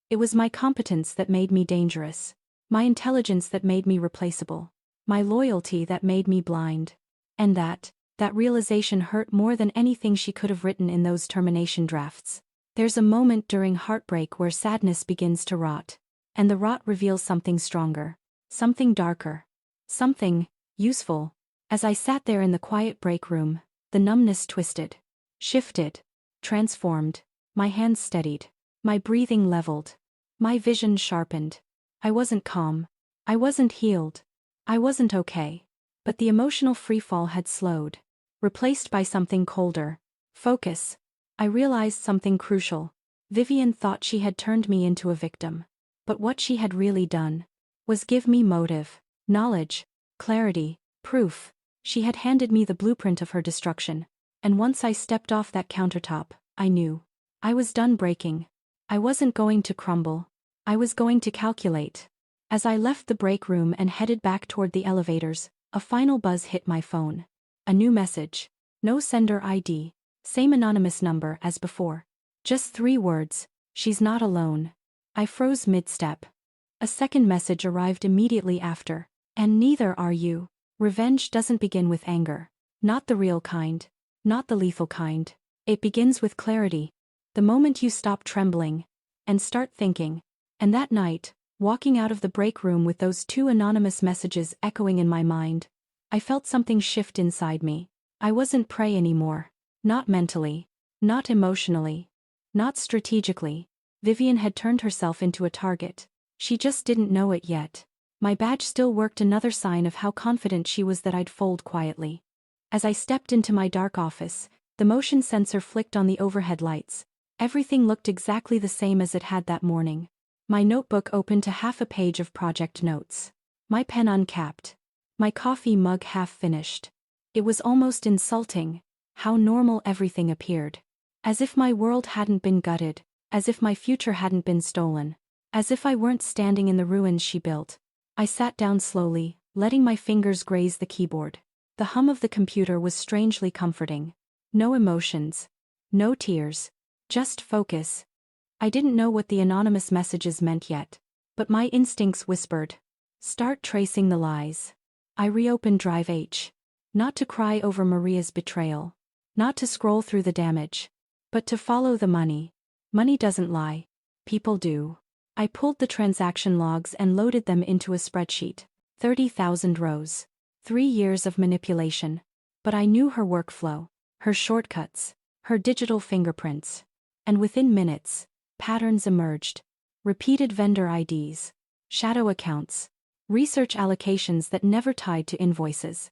It was my competence that made me dangerous. My intelligence that made me replaceable. My loyalty that made me blind. And that realization hurt more than anything she could have written in those termination drafts. There's a moment during heartbreak where sadness begins to rot. And the rot reveals something stronger. Something darker. Something useful. As I sat there in the quiet break room, the numbness twisted. Shifted. Transformed. My hands steadied. My breathing leveled. My vision sharpened. I wasn't calm. I wasn't healed. I wasn't okay. But the emotional freefall had slowed. Replaced by something colder. Focus. I realized something crucial. Vivian thought she had turned me into a victim. But what she had really done was give me motive, knowledge, clarity, proof. She had handed me the blueprint of her destruction. And once I stepped off that countertop, I knew. I was done breaking. I wasn't going to crumble. I was going to calculate. As I left the break room and headed back toward the elevators, a final buzz hit my phone. A new message. No sender ID. Same anonymous number as before. Just 3 words. She's not alone. I froze mid-step. A second message arrived immediately after. And neither are you. Revenge doesn't begin with anger. Not the real kind. Not the lethal kind. It begins with clarity. The moment you stop trembling. And start thinking. And that night, walking out of the break room with those 2 anonymous messages echoing in my mind, I felt something shift inside me. I wasn't prey anymore. Not mentally. Not emotionally. Not strategically. Vivian had turned herself into a target. She just didn't know it yet. My badge still worked, another sign of how confident she was that I'd fold quietly. As I stepped into my dark office, the motion sensor flicked on the overhead lights. Everything looked exactly the same as it had that morning. My notebook open to half a page of project notes. My pen uncapped. My coffee mug half finished. It was almost insulting, how normal everything appeared. As if my world hadn't been gutted, as if my future hadn't been stolen, as if I weren't standing in the ruins she built. I sat down slowly, letting my fingers graze the keyboard. The hum of the computer was strangely comforting. No emotions. No tears. Just focus. I didn't know what the anonymous messages meant yet, but my instincts whispered. Start tracing the lies. I reopened Drive H. Not to cry over Maria's betrayal. Not to scroll through the damage. But to follow the money. Money doesn't lie. People do. I pulled the transaction logs and loaded them into a spreadsheet. 30,000 rows. 3 years of manipulation. But I knew her workflow, her shortcuts, her digital fingerprints. And within minutes, patterns emerged. Repeated vendor IDs. Shadow accounts. Research allocations that never tied to invoices.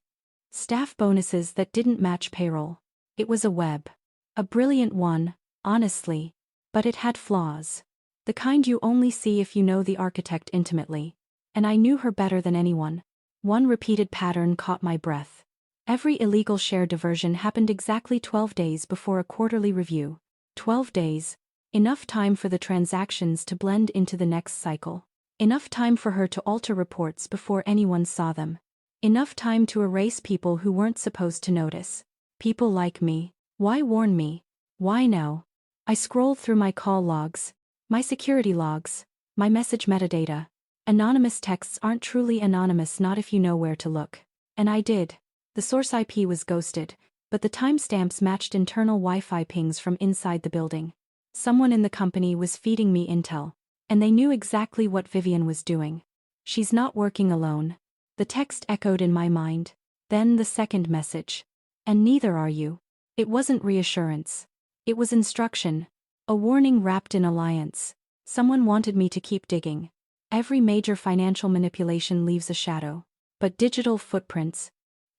Staff bonuses that didn't match payroll. It was a web. A brilliant one, honestly. But it had flaws. The kind you only see if you know the architect intimately. And I knew her better than anyone. One repeated pattern caught my breath. Every illegal share diversion happened exactly 12 days before a quarterly review. 12 days. Enough time for the transactions to blend into the next cycle. Enough time for her to alter reports before anyone saw them. Enough time to erase people who weren't supposed to notice. People like me. Why warn me? Why now? I scrolled through my call logs. My security logs, my message metadata. Anonymous texts aren't truly anonymous, not if you know where to look. And I did. The source IP was ghosted, but the timestamps matched internal Wi-Fi pings from inside the building. Someone in the company was feeding me intel, and they knew exactly what Vivian was doing. She's not working alone. The text echoed in my mind. Then the second message. And neither are you. It wasn't reassurance. It was instruction. A warning wrapped in alliance. Someone wanted me to keep digging. Every major financial manipulation leaves a shadow. But digital footprints,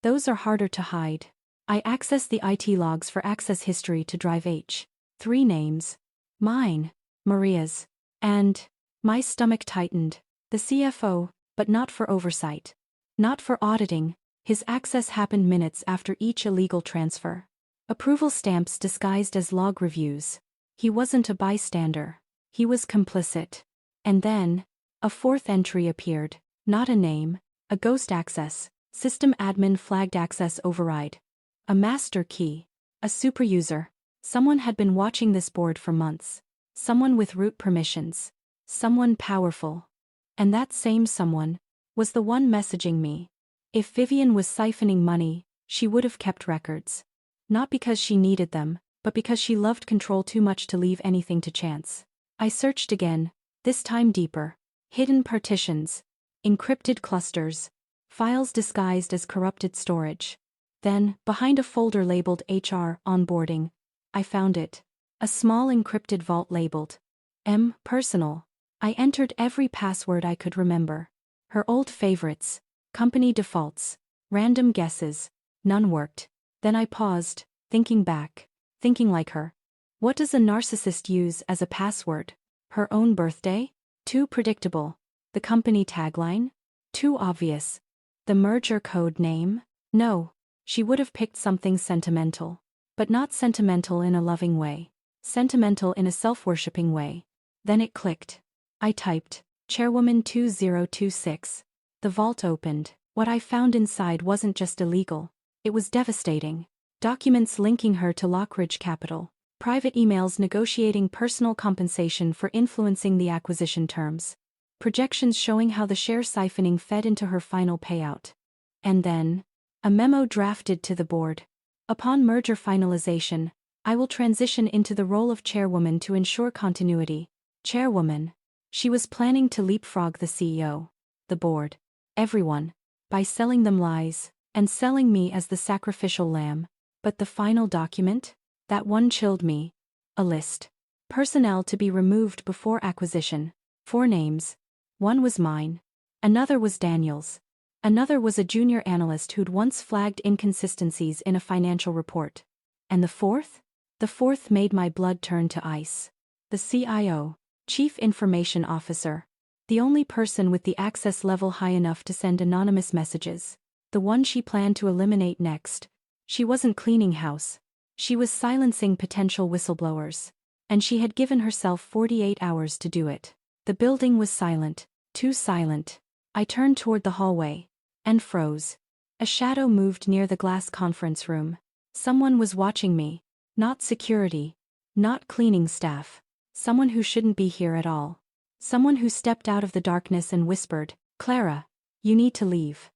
those are harder to hide. I accessed the IT logs for access history to Drive H. 3 names. Mine, Maria's, and my stomach tightened. The CFO, but not for oversight. Not for auditing. His access happened minutes after each illegal transfer. Approval stamps disguised as log reviews. He wasn't a bystander. He was complicit. And then, a fourth entry appeared. Not a name. A ghost access. System admin flagged access override. A master key. A superuser. Someone had been watching this board for months. Someone with root permissions. Someone powerful. And that same someone was the one messaging me. If Vivian was siphoning money, she would have kept records. Not because she needed them, but because she loved control too much to leave anything to chance. I searched again, this time deeper. Hidden partitions. Encrypted clusters. Files disguised as corrupted storage. Then, behind a folder labeled HR onboarding, I found it. A small encrypted vault labeled M. Personal. I entered every password I could remember. Her old favorites. Company defaults. Random guesses. None worked. Then I paused, thinking back. Thinking like her. What does a narcissist use as a password? Her own birthday? Too predictable. The company tagline? Too obvious. The merger code name? No. She would have picked something sentimental. But not sentimental in a loving way. Sentimental in a self-worshipping way. Then it clicked. I typed, Chairwoman 2026. The vault opened. What I found inside wasn't just illegal. It was devastating. Documents linking her to Lockridge Capital. Private emails negotiating personal compensation for influencing the acquisition terms. Projections showing how the share siphoning fed into her final payout. And then, a memo drafted to the board. Upon merger finalization, I will transition into the role of chairwoman to ensure continuity. Chairwoman. She was planning to leapfrog the CEO, the board, everyone, by selling them lies, and selling me as the sacrificial lamb. But the final document? That one chilled me. A list. Personnel to be removed before acquisition. 4 names. One was mine. Another was Daniel's. Another was a junior analyst who'd once flagged inconsistencies in a financial report. And the fourth? The fourth made my blood turn to ice. The CIO, Chief Information Officer. The only person with the access level high enough to send anonymous messages. The one she planned to eliminate next. She wasn't cleaning house. She was silencing potential whistleblowers. And she had given herself 48 hours to do it. The building was silent. Too silent. I turned toward the hallway. And froze. A shadow moved near the glass conference room. Someone was watching me. Not security. Not cleaning staff. Someone who shouldn't be here at all. Someone who stepped out of the darkness and whispered, "Clara, you need to leave.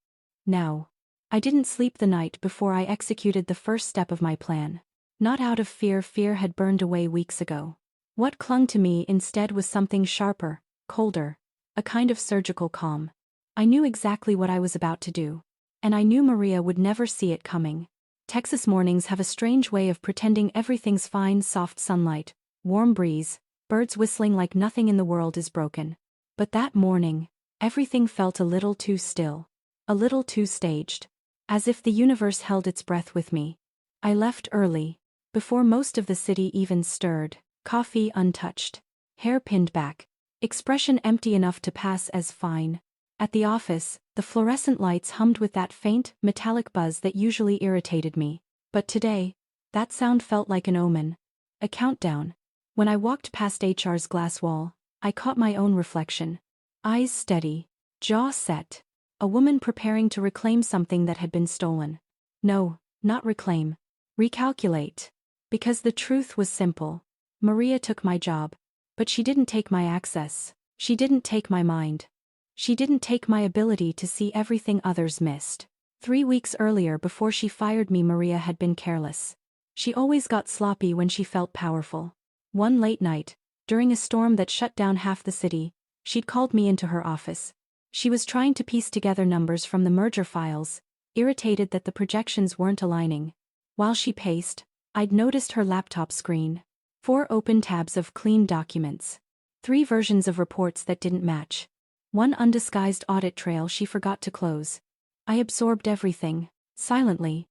Now." I didn't sleep the night before I executed the first step of my plan. Not out of fear, fear had burned away weeks ago. What clung to me instead was something sharper, colder, a kind of surgical calm. I knew exactly what I was about to do. And I knew Maria would never see it coming. Texas mornings have a strange way of pretending everything's fine, soft sunlight, warm breeze, birds whistling like nothing in the world is broken. But that morning, everything felt a little too still. A little too staged. As if the universe held its breath with me. I left early, before most of the city even stirred, coffee untouched, hair pinned back, expression empty enough to pass as fine. At the office, the fluorescent lights hummed with that faint, metallic buzz that usually irritated me. But today, that sound felt like an omen. A countdown. When I walked past HR's glass wall, I caught my own reflection. Eyes steady, jaw set. A woman preparing to reclaim something that had been stolen. No, not reclaim. Recalculate. Because the truth was simple. Maria took my job. But she didn't take my access. She didn't take my mind. She didn't take my ability to see everything others missed. 3 weeks earlier, before she fired me, Maria had been careless. She always got sloppy when she felt powerful. One late night, during a storm that shut down half the city, she'd called me into her office. She was trying to piece together numbers from the merger files, irritated that the projections weren't aligning. While she paced, I'd noticed her laptop screen. 4 open tabs of clean documents. 3 versions of reports that didn't match. 1 undisguised audit trail she forgot to close. I absorbed everything, silently,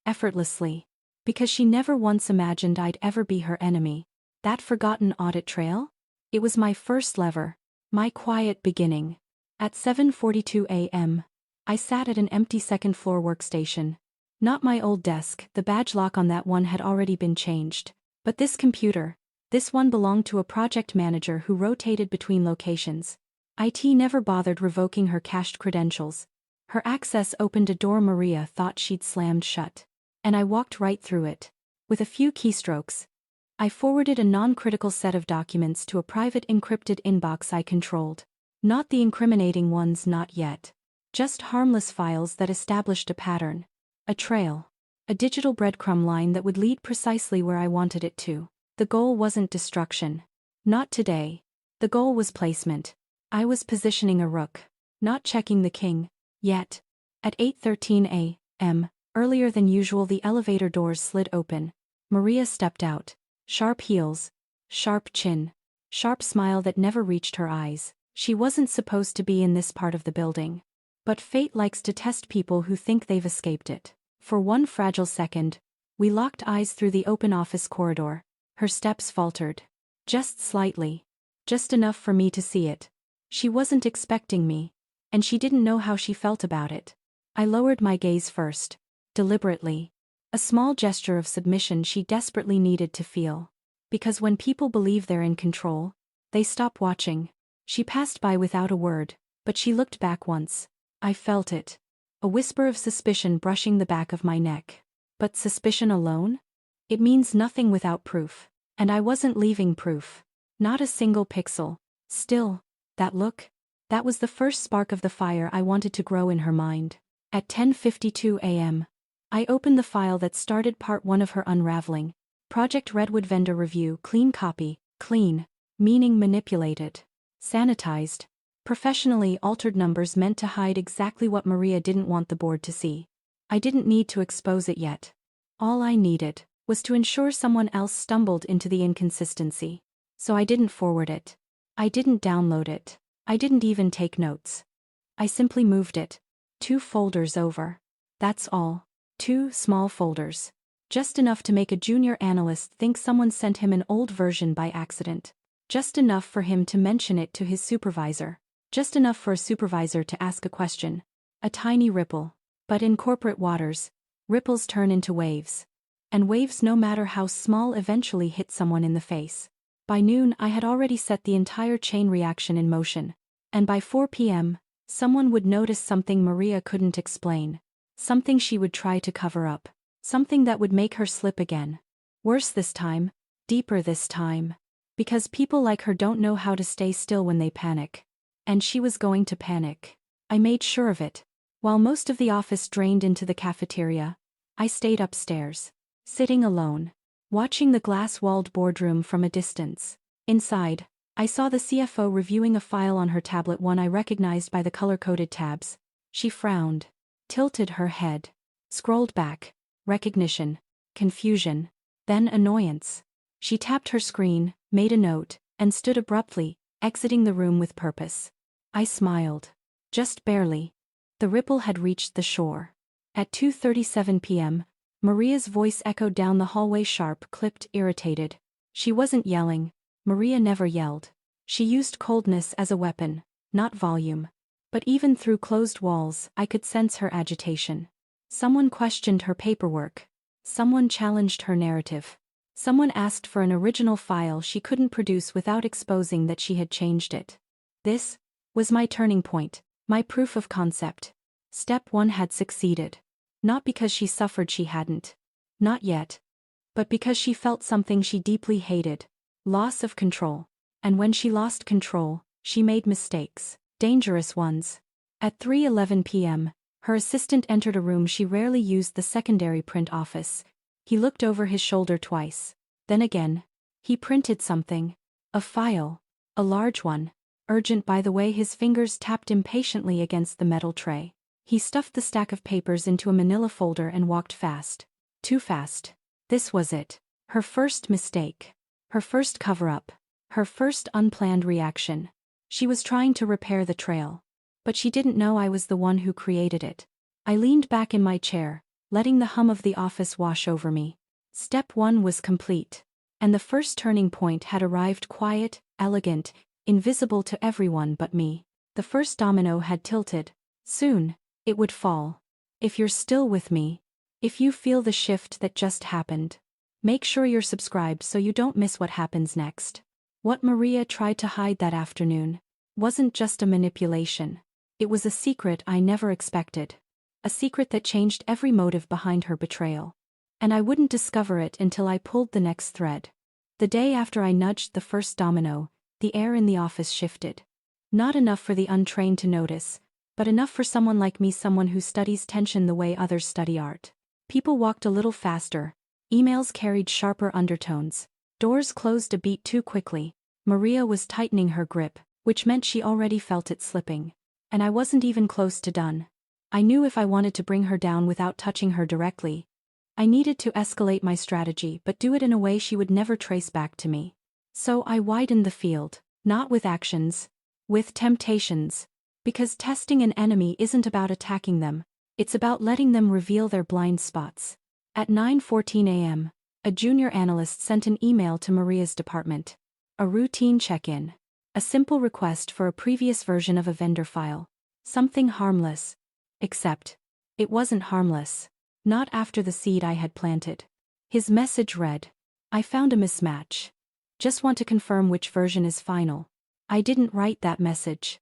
effortlessly, because she never once imagined I'd ever be her enemy. That forgotten audit trail? It was my first lever, my quiet beginning. At 7:42 a.m., I sat at an empty second-floor workstation. Not my old desk, the badge lock on that one had already been changed. But this computer, this one belonged to a project manager who rotated between locations. IT never bothered revoking her cached credentials. Her access opened a door Maria thought she'd slammed shut. And I walked right through it. With a few keystrokes, I forwarded a non-critical set of documents to a private encrypted inbox I controlled. Not the incriminating ones, not yet. Just harmless files that established a pattern. A trail. A digital breadcrumb line that would lead precisely where I wanted it to. The goal wasn't destruction. Not today. The goal was placement. I was positioning a rook. Not checking the king. Yet. At 8:13 a.m., earlier than usual, the elevator doors slid open. Maria stepped out. Sharp heels. Sharp chin. Sharp smile that never reached her eyes. She wasn't supposed to be in this part of the building. But fate likes to test people who think they've escaped it. For one fragile second, we locked eyes through the open office corridor. Her steps faltered. Just slightly. Just enough for me to see it. She wasn't expecting me. And she didn't know how she felt about it. I lowered my gaze first. Deliberately. A small gesture of submission she desperately needed to feel. Because when people believe they're in control, they stop watching. She passed by without a word, but she looked back once. I felt it. A whisper of suspicion brushing the back of my neck. But suspicion alone? It means nothing without proof. And I wasn't leaving proof. Not a single pixel. Still, that look? That was the first spark of the fire I wanted to grow in her mind. At 10:52 a.m., I opened the file that started part 1 of her unraveling. Project Redwood vendor review, clean copy, clean, meaning manipulated, sanitized, professionally altered numbers meant to hide exactly what Maria didn't want the board to see. I didn't need to expose it yet. All I needed was to ensure someone else stumbled into the inconsistency. So I didn't forward it. I didn't download it. I didn't even take notes. I simply moved it 2 folders over. That's all. 2 small folders. Just enough to make a junior analyst think someone sent him an old version by accident. Just enough for him to mention it to his supervisor. Just enough for a supervisor to ask a question. A tiny ripple. But in corporate waters, ripples turn into waves. And waves, no matter how small, eventually hit someone in the face. By noon, I had already set the entire chain reaction in motion. And by 4 p.m., Someone would notice something Maria couldn't explain. Something she would try to cover up. Something that would make her slip again. Worse this time. Deeper this time. Because people like her don't know how to stay still when they panic. And she was going to panic. I made sure of it. While most of the office drained into the cafeteria, I stayed upstairs, sitting alone, watching the glass-walled boardroom from a distance. Inside, I saw the CFO reviewing a file on her tablet, one I recognized by the color-coded tabs. She frowned, tilted her head, scrolled back, recognition, confusion, then annoyance. She tapped her screen, made a note, and stood abruptly, exiting the room with purpose. I smiled. Just barely. The ripple had reached the shore. At 2:37 p.m., Maria's voice echoed down the hallway, sharp, clipped, irritated. She wasn't yelling. Maria never yelled. She used coldness as a weapon, not volume. But even through closed walls, I could sense her agitation. Someone questioned her paperwork. Someone challenged her narrative. Someone asked for an original file she couldn't produce without exposing that she had changed it. This was my turning point, my proof of concept. Step 1 had succeeded. Not because she suffered, she hadn't. Not yet. But because she felt something she deeply hated. Loss of control. And when she lost control, she made mistakes. Dangerous ones. At 3:11 p.m., her assistant entered a room she rarely used, the secondary print office. He looked over his shoulder twice. Then again. He printed something. A file. A large one. Urgent, by the way. His fingers tapped impatiently against the metal tray. He stuffed the stack of papers into a manila folder and walked fast. Too fast. This was it. Her first mistake. Her first cover-up. Her first unplanned reaction. She was trying to repair the trail. But she didn't know I was the one who created it. I leaned back in my chair, letting the hum of the office wash over me. Step 1 was complete. And the first turning point had arrived, quiet, elegant, invisible to everyone but me. The first domino had tilted. Soon, it would fall. If you're still with me, if you feel the shift that just happened, make sure you're subscribed so you don't miss what happens next. What Maria tried to hide that afternoon wasn't just a manipulation. It was a secret I never expected. A secret that changed every motive behind her betrayal. And I wouldn't discover it until I pulled the next thread. The day after I nudged the first domino, the air in the office shifted. Not enough for the untrained to notice, but enough for someone like me, someone who studies tension the way others study art. People walked a little faster. Emails carried sharper undertones. Doors closed a beat too quickly. Maria was tightening her grip, which meant she already felt it slipping. And I wasn't even close to done. I knew if I wanted to bring her down without touching her directly, I needed to escalate my strategy, but do it in a way she would never trace back to me. So I widened the field, not with actions, with temptations. Because testing an enemy isn't about attacking them, it's about letting them reveal their blind spots. At 9:14 a.m., a junior analyst sent an email to Maria's department. A routine check-in. A simple request for a previous version of a vendor file. Something harmless. Except, it wasn't harmless. Not after the seed I had planted. His message read, I found a mismatch. Just want to confirm which version is final. I didn't write that message.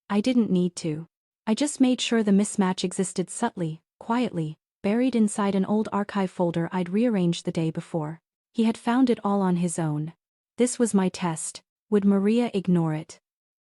I didn't need to. I just made sure the mismatch existed subtly, quietly, buried inside an old archive folder I'd rearranged the day before. He had found it all on his own. This was my test. Would Maria ignore it?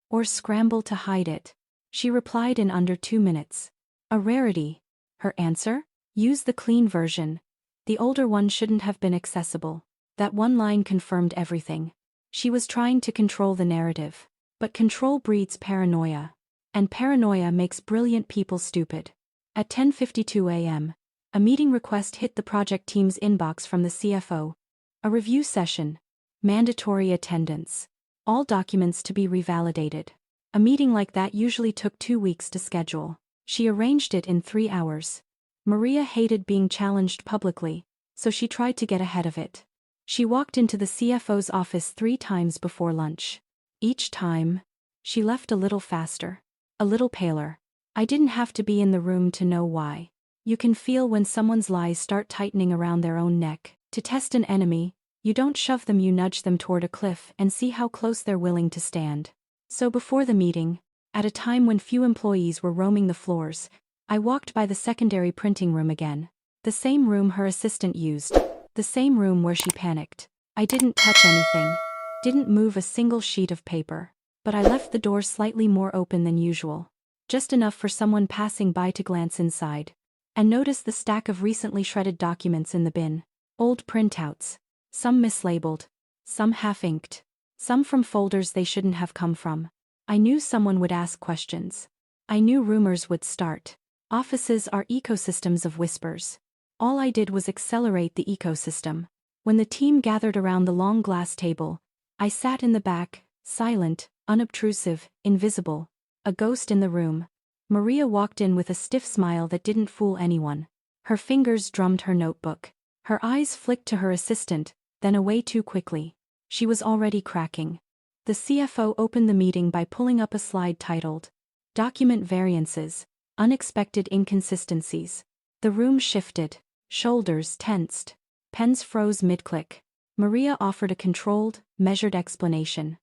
Or scramble to hide it? She replied in under 2 minutes. A rarity. Her answer? Use the clean version. The older one shouldn't have been accessible. That one line confirmed everything. She was trying to control the narrative. But control breeds paranoia. And paranoia makes brilliant people stupid. At 10:52 a.m., a meeting request hit the project team's inbox from the CFO. A review session. Mandatory attendance. All documents to be revalidated. A meeting like that usually took 2 weeks to schedule. She arranged it in 3 hours. Maria hated being challenged publicly, so she tried to get ahead of it. She walked into the CFO's office 3 times before lunch. Each time, she left a little faster. A little paler. I didn't have to be in the room to know why. You can feel when someone's lies start tightening around their own neck. To test an enemy, you don't shove them, you nudge them toward a cliff and see how close they're willing to stand. So before the meeting, At a time when few employees were roaming the floors, I walked by the secondary printing room again. The same room her assistant used. The same room where she panicked. I didn't touch anything. Didn't move a single sheet of paper. But I left the door slightly more open than usual. Just enough for someone passing by to glance inside. And notice the stack of recently shredded documents in the bin. Old printouts. Some mislabeled. Some half-inked. Some from folders they shouldn't have come from. I knew someone would ask questions. I knew rumors would start. Offices are ecosystems of whispers. All I did was accelerate the ecosystem. When the team gathered around the long glass table, I sat in the back, silent, unobtrusive, invisible. A ghost in the room. Maria walked in with a stiff smile that didn't fool anyone. Her fingers drummed her notebook. Her eyes flicked to her assistant, then away too quickly. She was already cracking. The CFO opened the meeting by pulling up a slide titled, Document Variances, Unexpected Inconsistencies. The room shifted. Shoulders tensed. Pens froze mid-click. Maria offered a controlled, measured explanation.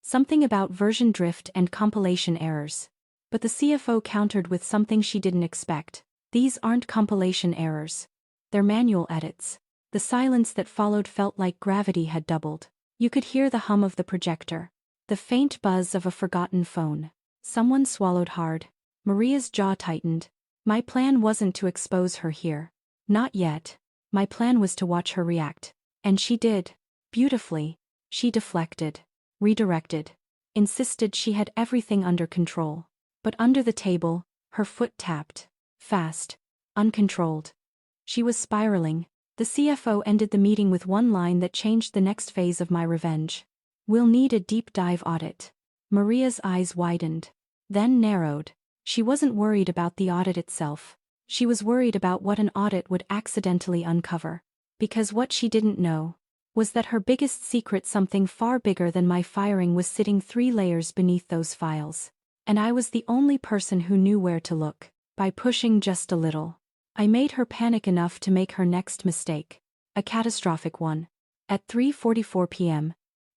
Something about version drift and compilation errors. But the CFO countered with something she didn't expect. These aren't compilation errors. They're manual edits. The silence that followed felt like gravity had doubled. You could hear the hum of the projector. The faint buzz of a forgotten phone. Someone swallowed hard. Maria's jaw tightened. My plan wasn't to expose her here. Not yet. My plan was to watch her react. And she did. Beautifully. She deflected. Redirected. Insisted she had everything under control. But under the table, her foot tapped. Fast. Uncontrolled. She was spiraling. The CFO ended the meeting with one line that changed the next phase of my revenge. We'll need a deep dive audit. Maria's eyes widened. Then narrowed. She wasn't worried about the audit itself. She was worried about what an audit would accidentally uncover. Because what she didn't know was that her biggest secret, something far bigger than my firing, was sitting 3 layers beneath those files. And I was the only person who knew where to look. By pushing just a little, I made her panic enough to make her next mistake. A catastrophic one. At 3:44 p.m.,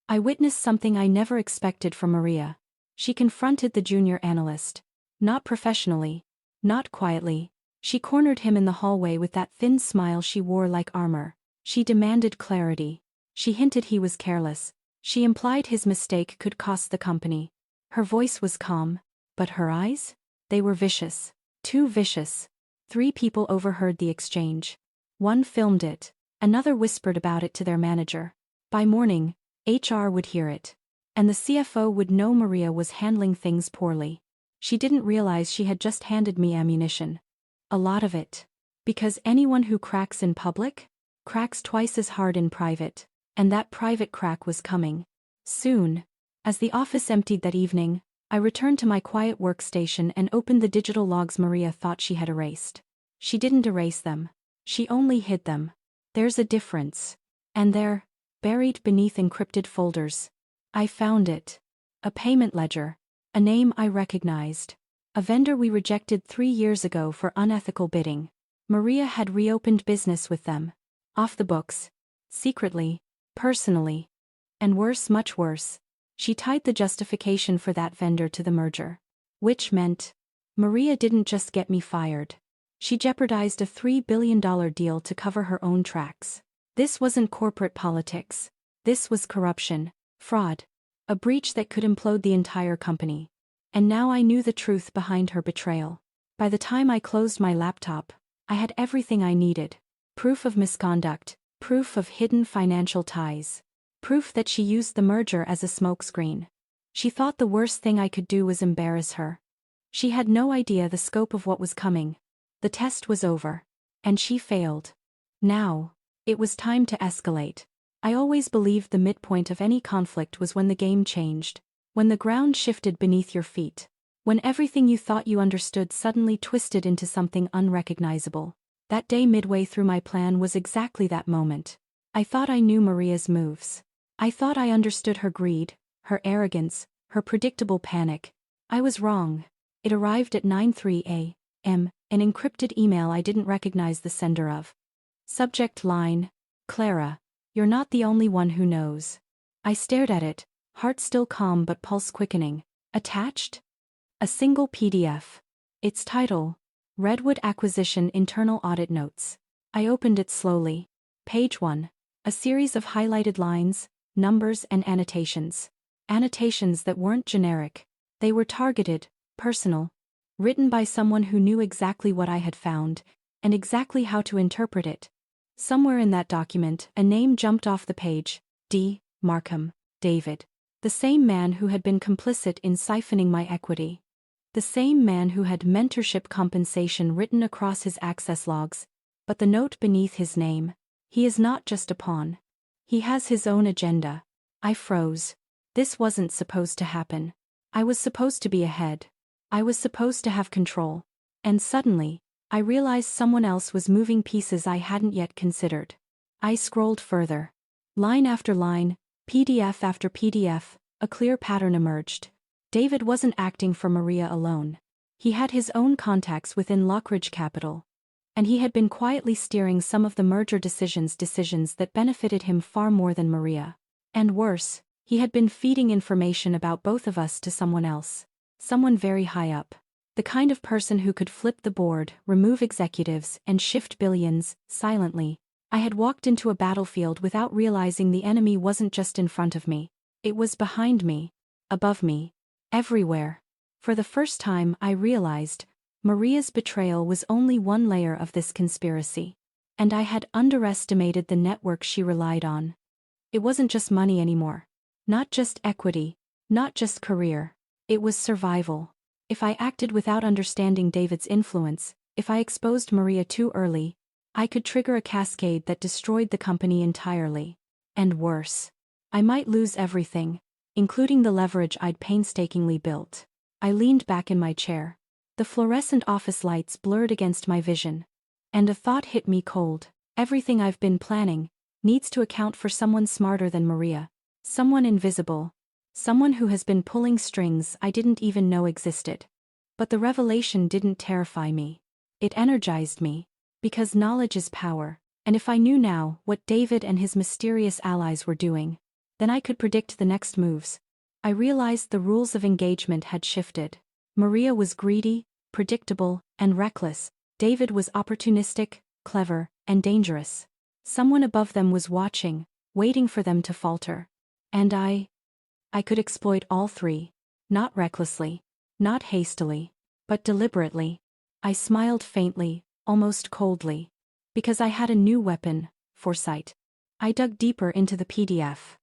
I witnessed something I never expected from Maria. She confronted the junior analyst. Not professionally. Not quietly. She cornered him in the hallway with that thin smile she wore like armor. She demanded clarity. She hinted he was careless. She implied his mistake could cost the company. Her voice was calm. But her eyes? They were vicious. Too vicious. 3 people overheard the exchange. One filmed it. Another whispered about it to their manager. By morning, HR would hear it. And the CFO would know Maria was handling things poorly. She didn't realize she had just handed me ammunition. A lot of it. Because anyone who cracks in public cracks twice as hard in private. And that private crack was coming. Soon. As the office emptied that evening, I returned to my quiet workstation and opened the digital logs Maria thought she had erased. She didn't erase them. She only hid them. There's a difference. And there, buried beneath encrypted folders, I found it. A payment ledger. A name I recognized. A vendor we rejected 3 years ago for unethical bidding. Maria had reopened business with them. Off the books. Secretly. Personally. And worse, much worse, she tied the justification for that vendor to the merger. Which meant, Maria didn't just get me fired. She jeopardized a $3 billion deal to cover her own tracks. This wasn't corporate politics. This was corruption, fraud. A breach that could implode the entire company. And now I knew the truth behind her betrayal. By the time I closed my laptop, I had everything I needed. Proof of misconduct. Proof of hidden financial ties. Proof that she used the merger as a smokescreen. She thought the worst thing I could do was embarrass her. She had no idea the scope of what was coming. The test was over. And she failed. Now, it was time to escalate. I always believed the midpoint of any conflict was when the game changed. When the ground shifted beneath your feet. When everything you thought you understood suddenly twisted into something unrecognizable. That day midway through my plan was exactly that moment. I thought I knew Maria's moves. I thought I understood her greed, her arrogance, her predictable panic. I was wrong. It arrived at 9:03 a.m., an encrypted email I didn't recognize the sender of. Subject line, Clara, you're not the only one who knows. I stared at it, heart still calm but pulse quickening. Attached? A single PDF. Its title: Redwood Acquisition Internal Audit Notes. I opened it slowly. Page 1. A series of highlighted lines, numbers and annotations. Annotations that weren't generic. They were targeted, personal. Written by someone who knew exactly what I had found, and exactly how to interpret it. Somewhere in that document, a name jumped off the page: D. Markham, David. The same man who had been complicit in siphoning my equity. The same man who had mentorship compensation written across his access logs. But the note beneath his name: he is not just a pawn. He has his own agenda. I froze. This wasn't supposed to happen. I was supposed to be ahead. I was supposed to have control. And suddenly, I realized someone else was moving pieces I hadn't yet considered. I scrolled further. Line after line, PDF after PDF, a clear pattern emerged. David wasn't acting for Maria alone. He had his own contacts within Lockridge Capital. And he had been quietly steering some of the merger decisions that benefited him far more than Maria. And worse, he had been feeding information about both of us to someone else. Someone very high up. The kind of person who could flip the board, remove executives, and shift billions, silently. I had walked into a battlefield without realizing the enemy wasn't just in front of me. It was behind me. Above me. Everywhere. For the first time I realized, Maria's betrayal was only one layer of this conspiracy. And I had underestimated the network she relied on. It wasn't just money anymore. Not just equity. Not just career. It was survival. If I acted without understanding David's influence, if I exposed Maria too early, I could trigger a cascade that destroyed the company entirely. And worse. I might lose everything, including the leverage I'd painstakingly built. I leaned back in my chair. The fluorescent office lights blurred against my vision. And a thought hit me cold. Everything I've been planning needs to account for someone smarter than Maria. Someone invisible. Someone who has been pulling strings I didn't even know existed. But the revelation didn't terrify me. It energized me. Because knowledge is power, and if I knew now what David and his mysterious allies were doing, then I could predict the next moves. I realized the rules of engagement had shifted. Maria was greedy, predictable, and reckless. David was opportunistic, clever, and dangerous. Someone above them was watching, waiting for them to falter. And I could exploit all three. Not recklessly, not hastily, but deliberately. I smiled faintly, almost coldly. Because I had a new weapon: foresight. I dug deeper into the PDF.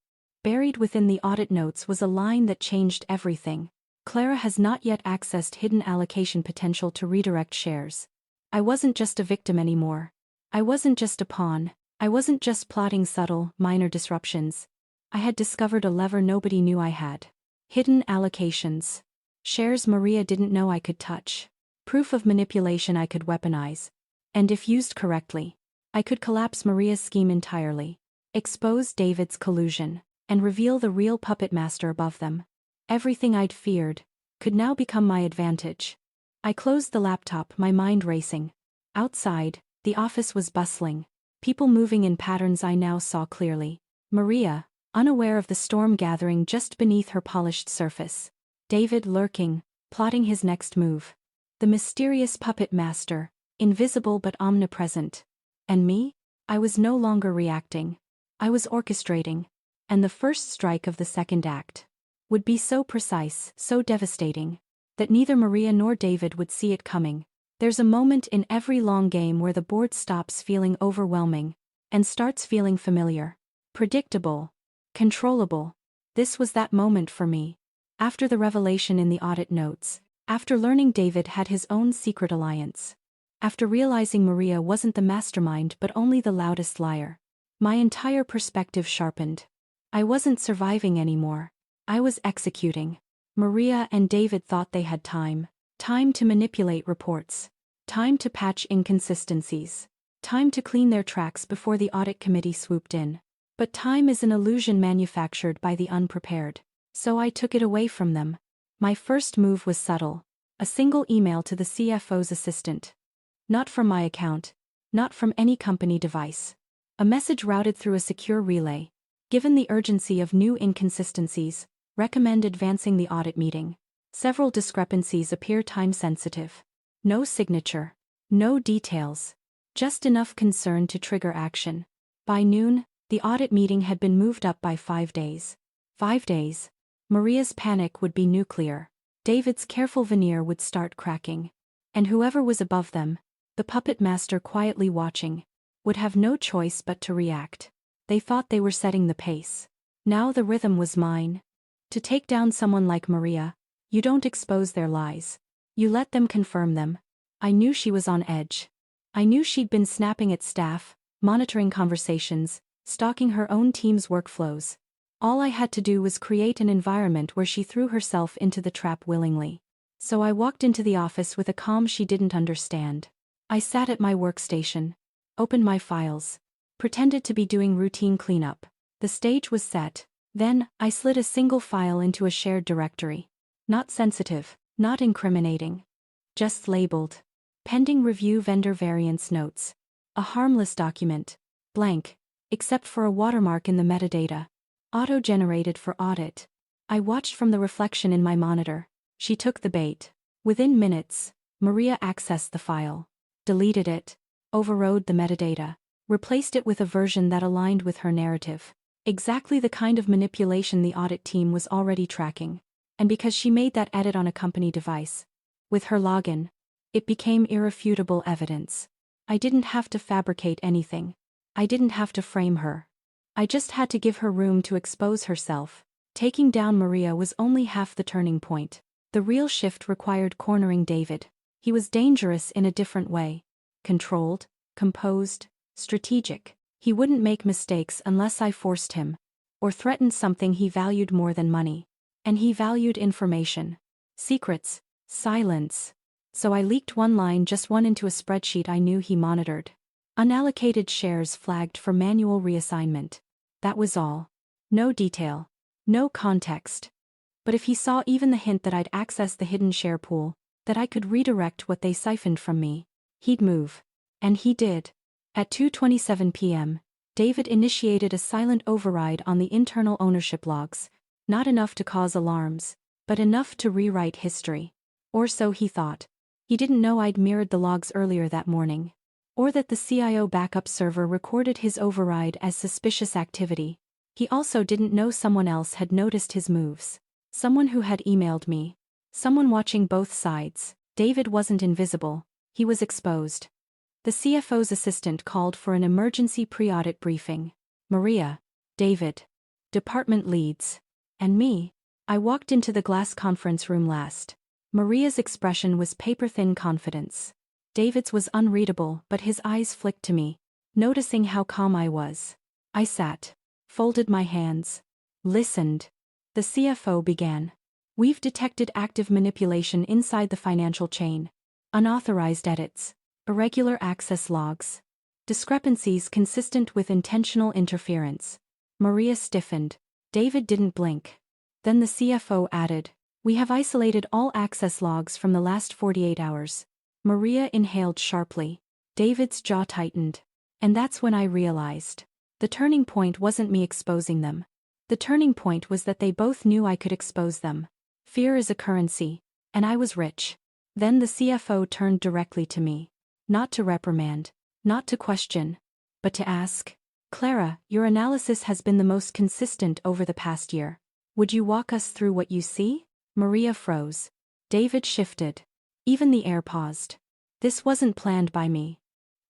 Buried within the audit notes was a line that changed everything. Clara has not yet accessed hidden allocation potential to redirect shares. I wasn't just a victim anymore. I wasn't just a pawn. I wasn't just plotting subtle, minor disruptions. I had discovered a lever nobody knew I had. Hidden allocations. Shares Maria didn't know I could touch. Proof of manipulation I could weaponize. And if used correctly, I could collapse Maria's scheme entirely. Expose David's collusion. And reveal the real puppet master above them. Everything I'd feared could now become my advantage. I closed the laptop, my mind racing. Outside, the office was bustling. People moving in patterns I now saw clearly. Maria, unaware of the storm gathering just beneath her polished surface. David lurking, plotting his next move. The mysterious puppet master, invisible but omnipresent. And me? I was no longer reacting. I was orchestrating. And the first strike of the second act would be so precise, so devastating, that neither Maria nor David would see it coming. There's a moment in every long game where the board stops feeling overwhelming and starts feeling familiar, predictable, controllable. This was that moment for me. After the revelation in the audit notes, after learning David had his own secret alliance, after realizing Maria wasn't the mastermind but only the loudest liar, my entire perspective sharpened. I wasn't surviving anymore. I was executing. Maria and David thought they had time. Time to manipulate reports. Time to patch inconsistencies. Time to clean their tracks before the audit committee swooped in. But time is an illusion manufactured by the unprepared. So I took it away from them. My first move was subtle. A single email to the CFO's assistant. Not from my account. Not from any company device. A message routed through a secure relay. Given the urgency of new inconsistencies, recommend advancing the audit meeting. Several discrepancies appear time-sensitive. No signature. No details. Just enough concern to trigger action. By noon, the audit meeting had been moved up by 5 days. 5 days. Maria's panic would be nuclear. David's careful veneer would start cracking. And whoever was above them, the puppet master quietly watching, would have no choice but to react. They thought they were setting the pace. Now the rhythm was mine. To take down someone like Maria, you don't expose their lies. You let them confirm them. I knew she was on edge. I knew she'd been snapping at staff, monitoring conversations, stalking her own team's workflows. All I had to do was create an environment where she threw herself into the trap willingly. So I walked into the office with a calm she didn't understand. I sat at my workstation, opened my files, pretended to be doing routine cleanup. The stage was set. Then, I slid a single file into a shared directory. Not sensitive, not incriminating. Just labeled. Pending review vendor variance notes. A harmless document. Blank. Except for a watermark in the metadata. Auto-generated for audit. I watched from the reflection in my monitor. She took the bait. Within minutes, Maria accessed the file. Deleted it. Overrode the metadata. Replaced it with a version that aligned with her narrative. Exactly the kind of manipulation the audit team was already tracking. And because she made that edit on a company device, with her login, it became irrefutable evidence. I didn't have to fabricate anything. I didn't have to frame her. I just had to give her room to expose herself. Taking down Maria was only half the turning point. The real shift required cornering David. He was dangerous in a different way. Controlled, composed, strategic. He wouldn't make mistakes unless I forced him, or threatened something he valued more than money. And he valued information. Secrets. Silence. So I leaked one line, just one, into a spreadsheet I knew he monitored. Unallocated shares flagged for manual reassignment. That was all. No detail. No context. But if he saw even the hint that I'd accessed the hidden share pool, that I could redirect what they siphoned from me, he'd move. And he did. At 2:27 p.m., David initiated a silent override on the internal ownership logs, not enough to cause alarms, but enough to rewrite history. Or so he thought. He didn't know I'd mirrored the logs earlier that morning. Or that the CIO backup server recorded his override as suspicious activity. He also didn't know someone else had noticed his moves. Someone who had emailed me. Someone watching both sides. David wasn't invisible. He was exposed. The CFO's assistant called for an emergency pre-audit briefing. Maria, David, department leads, and me. I walked into the glass conference room last. Maria's expression was paper-thin confidence. David's was unreadable, but his eyes flicked to me, noticing how calm I was. I sat, folded my hands, listened. The CFO began. We've detected active manipulation inside the financial chain. Unauthorized edits. Irregular access logs. Discrepancies consistent with intentional interference. Maria stiffened. David didn't blink. Then the CFO added, "We have isolated all access logs from the last 48 hours. Maria inhaled sharply. David's jaw tightened. And that's when I realized. The turning point wasn't me exposing them. The turning point was that they both knew I could expose them. Fear is a currency, and I was rich. Then the CFO turned directly to me. Not to reprimand, not to question, but to ask, "Clara, your analysis has been the most consistent over the past year. Would you walk us through what you see?" Maria froze. David shifted. Even the air paused. This wasn't planned by me.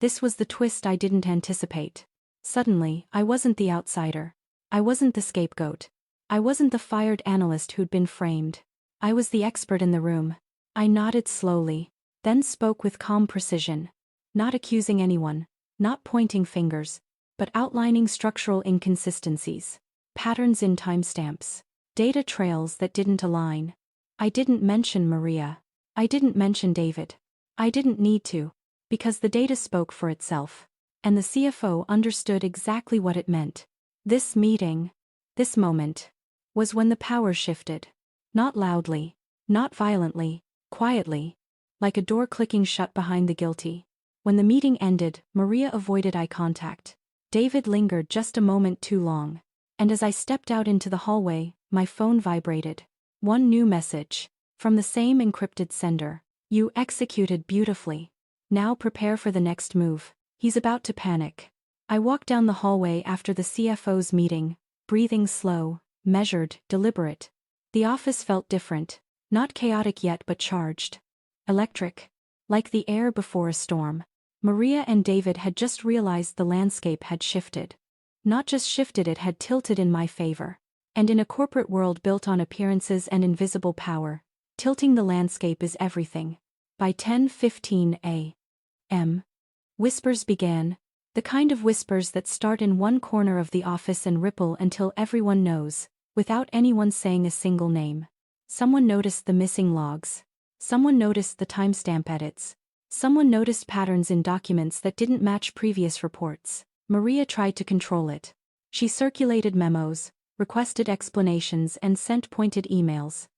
This was the twist I didn't anticipate. Suddenly, I wasn't the outsider. I wasn't the scapegoat. I wasn't the fired analyst who'd been framed. I was the expert in the room. I nodded slowly, then spoke with calm precision. Not accusing anyone, not pointing fingers, but outlining structural inconsistencies. Patterns in timestamps. Data trails that didn't align. I didn't mention Maria. I didn't mention David. I didn't need to, because the data spoke for itself. And the CFO understood exactly what it meant. This meeting, this moment, was when the power shifted. Not loudly, not violently, quietly, like a door clicking shut behind the guilty. When the meeting ended, Maria avoided eye contact. David lingered just a moment too long. And as I stepped out into the hallway, my phone vibrated. One new message. From the same encrypted sender. You executed beautifully. Now prepare for the next move. He's about to panic. I walked down the hallway after the CFO's meeting, breathing slow, measured, deliberate. The office felt different, not chaotic yet but charged. Electric. Like the air before a storm. Maria and David had just realized the landscape had shifted. Not just shifted, it had tilted in my favor. And in a corporate world built on appearances and invisible power, tilting the landscape is everything. By 10:15 a.m. whispers began, the kind of whispers that start in one corner of the office and ripple until everyone knows, without anyone saying a single name. Someone noticed the missing logs. Someone noticed the timestamp edits. Someone noticed patterns in documents that didn't match previous reports. Maria tried to control it. She circulated memos, requested explanations and sent pointed emails.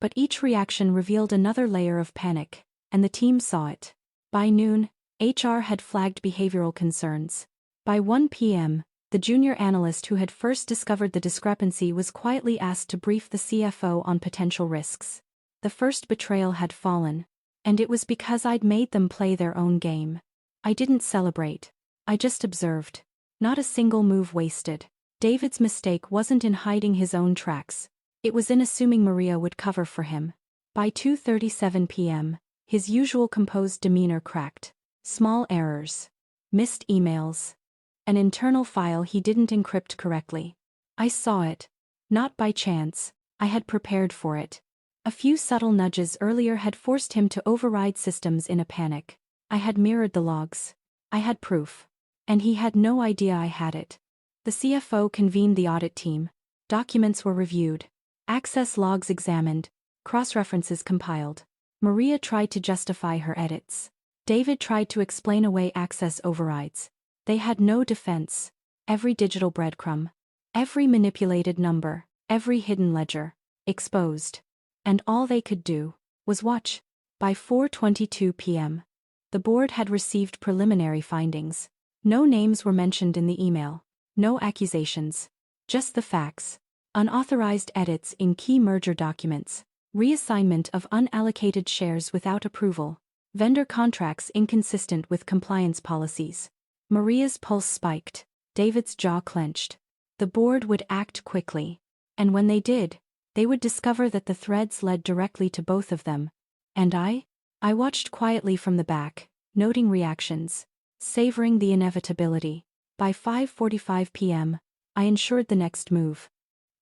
But each reaction revealed another layer of panic, and the team saw it. By noon, HR had flagged behavioral concerns. By 1 p.m., the junior analyst who had first discovered the discrepancy was quietly asked to brief the CFO on potential risks. The first betrayal had fallen, and it was because I'd made them play their own game. I didn't celebrate. I just observed. Not a single move wasted. David's mistake wasn't in hiding his own tracks. It was in assuming Maria would cover for him. By 2:37 p.m., his usual composed demeanor cracked. Small errors. Missed emails. An internal file he didn't encrypt correctly. I saw it. Not by chance. I had prepared for it. A few subtle nudges earlier had forced him to override systems in a panic. I had mirrored the logs. I had proof. And he had no idea I had it. The CFO convened the audit team. Documents were reviewed. Access logs examined. Cross-references compiled. Maria tried to justify her edits. David tried to explain away access overrides. They had no defense. Every digital breadcrumb. Every manipulated number. Every hidden ledger. Exposed. And all they could do was watch. By 4:22 p.m., the board had received preliminary findings. No names were mentioned in the email. No accusations. Just the facts. Unauthorized edits in key merger documents. Reassignment of unallocated shares without approval. Vendor contracts inconsistent with compliance policies. Maria's pulse spiked. David's jaw clenched. The board would act quickly. And when they did, they would discover that the threads led directly to both of them. And I watched quietly from the back, noting reactions, savoring the inevitability. By 5:45 p.m., I ensured the next move.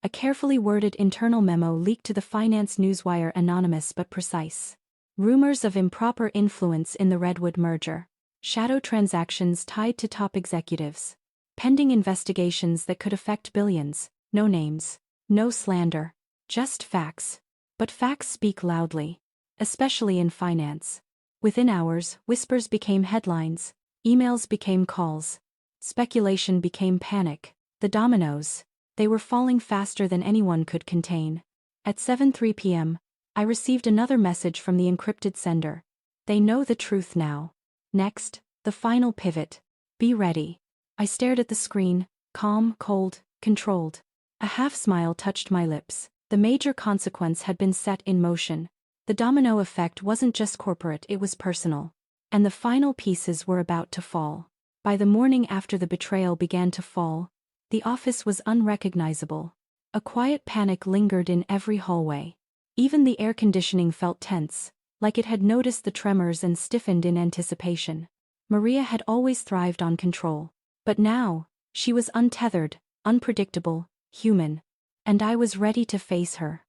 A carefully worded internal memo leaked to the finance newswire, anonymous but precise. Rumors of improper influence in the Redwood merger. Shadow transactions tied to top executives. Pending investigations that could affect billions. No names. No slander. Just facts. But facts speak loudly. Especially in finance. Within hours, whispers became headlines. Emails became calls. Speculation became panic. The dominoes. They were falling faster than anyone could contain. At 7:03 p.m., I received another message from the encrypted sender. They know the truth now. Next, the final pivot. Be ready. I stared at the screen, calm, cold, controlled. A half-smile touched my lips. The major consequence had been set in motion. The domino effect wasn't just corporate, it was personal. And the final pieces were about to fall. By the morning after the betrayal began to fall, the office was unrecognizable. A quiet panic lingered in every hallway. Even the air conditioning felt tense, like it had noticed the tremors and stiffened in anticipation. Maria had always thrived on control. But now, she was untethered, unpredictable, human. And I was ready to face her.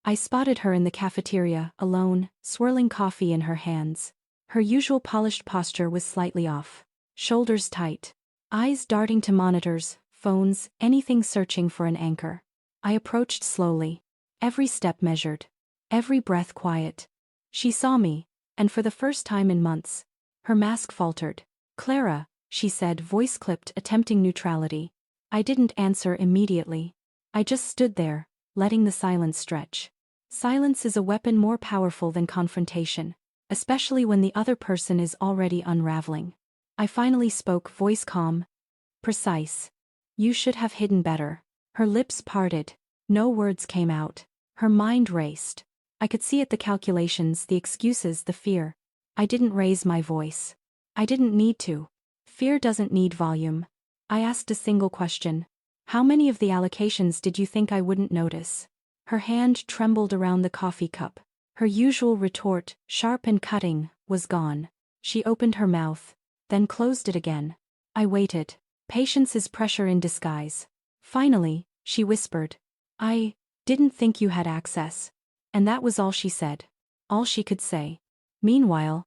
I spotted her in the cafeteria, alone, swirling coffee in her hands. Her usual polished posture was slightly off. Shoulders tight. Eyes darting to monitors, phones, anything searching for an anchor. I approached slowly. Every step measured. Every breath quiet. She saw me, and for the first time in months, her mask faltered. "Clara," she said, voice clipped, attempting neutrality. I didn't answer immediately. I just stood there, letting the silence stretch. Silence is a weapon more powerful than confrontation, especially when the other person is already unraveling. I finally spoke, voice calm, precise. "You should have hidden better." Her lips parted. No words came out. Her mind raced. I could see it, the calculations, the excuses, the fear. I didn't raise my voice. I didn't need to. Fear doesn't need volume. I asked a single question. How many of the allocations did you think I wouldn't notice? Her hand trembled around the coffee cup. Her usual retort, sharp and cutting, was gone. She opened her mouth, then closed it again. I waited. Patience is pressure in disguise. Finally, she whispered, I didn't think you had access. And that was all she said. All she could say. Meanwhile,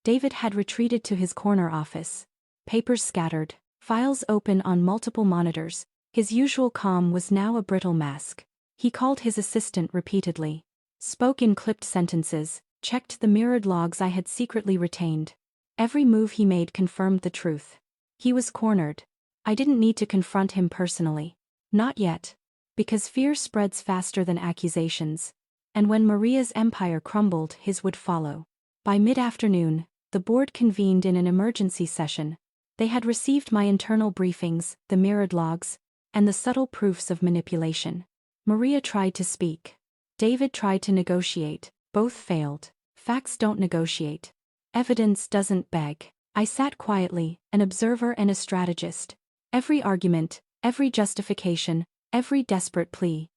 David had retreated to his corner office. Papers scattered, files open on multiple monitors. His usual calm was now a brittle mask. He called his assistant repeatedly. Spoke in clipped sentences, checked the mirrored logs I had secretly retained. Every move he made confirmed the truth. He was cornered. I didn't need to confront him personally. Not yet. Because fear spreads faster than accusations. And when Maria's empire crumbled, his would follow. By mid-afternoon, the board convened in an emergency session. They had received my internal briefings, the mirrored logs, and the subtle proofs of manipulation. Maria tried to speak. David tried to negotiate. Both failed. Facts don't negotiate. Evidence doesn't beg. I sat quietly, an observer and a strategist. Every argument, every justification, every desperate plea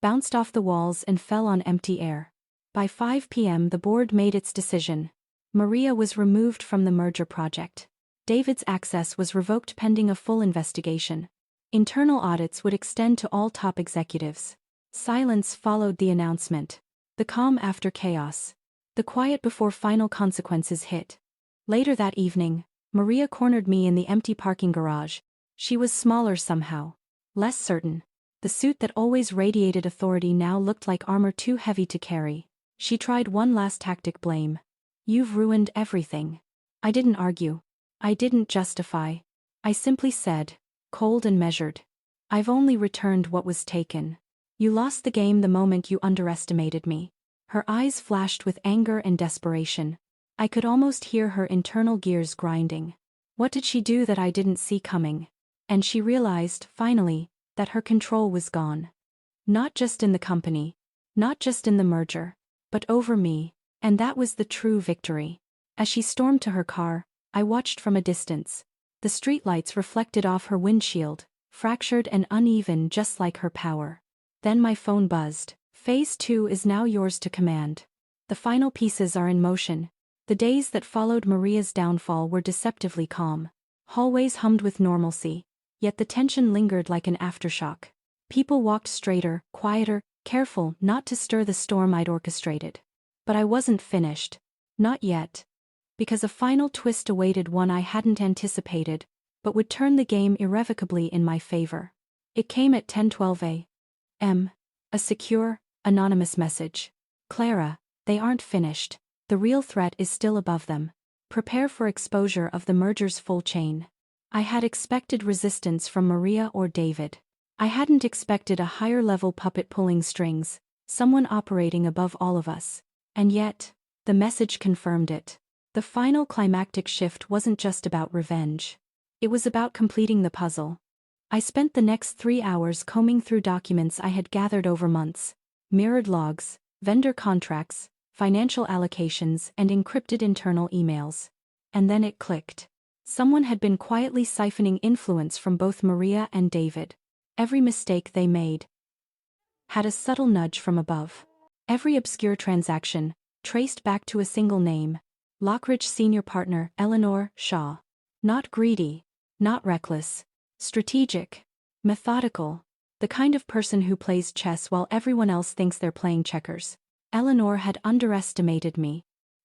bounced off the walls and fell on empty air. By 5 p.m. the board made its decision. Maria was removed from the merger project. David's access was revoked pending a full investigation. Internal audits would extend to all top executives. Silence followed the announcement. The calm after chaos. The quiet before final consequences hit. Later that evening, Maria cornered me in the empty parking garage. She was smaller somehow. Less certain. The suit that always radiated authority now looked like armor too heavy to carry. She tried one last tactic: blame. You've ruined everything. I didn't argue. I didn't justify. I simply said, cold and measured, I've only returned what was taken. You lost the game the moment you underestimated me. Her eyes flashed with anger and desperation. I could almost hear her internal gears grinding. What did she do that I didn't see coming? And she realized, finally, that her control was gone. Not just in the company, not just in the merger, but over me, and that was the true victory. As she stormed to her car, I watched from a distance. The streetlights reflected off her windshield, fractured and uneven just like her power. Then my phone buzzed. Phase 2 is now yours to command. The final pieces are in motion. The days that followed Maria's downfall were deceptively calm. Hallways hummed with normalcy, yet the tension lingered like an aftershock. People walked straighter, quieter, careful not to stir the storm I'd orchestrated. But I wasn't finished. Not yet. Because a final twist awaited, one I hadn't anticipated, but would turn the game irrevocably in my favor. It came at 10:12 a.m. A secure, anonymous message. Clara, they aren't finished. The real threat is still above them. Prepare for exposure of the merger's full chain. I had expected resistance from Maria or David. I hadn't expected a higher-level puppet pulling strings, someone operating above all of us. And yet, the message confirmed it. The final climactic shift wasn't just about revenge. It was about completing the puzzle. I spent the next 3 hours combing through documents I had gathered over months, mirrored logs, vendor contracts, financial allocations, and encrypted internal emails. And then it clicked. Someone had been quietly siphoning influence from both Maria and David. Every mistake they made had a subtle nudge from above. Every obscure transaction, traced back to a single name. Lockridge senior partner Eleanor Shaw. Not greedy, not reckless. Strategic. Methodical. The kind of person who plays chess while everyone else thinks they're playing checkers. Eleanor had underestimated me.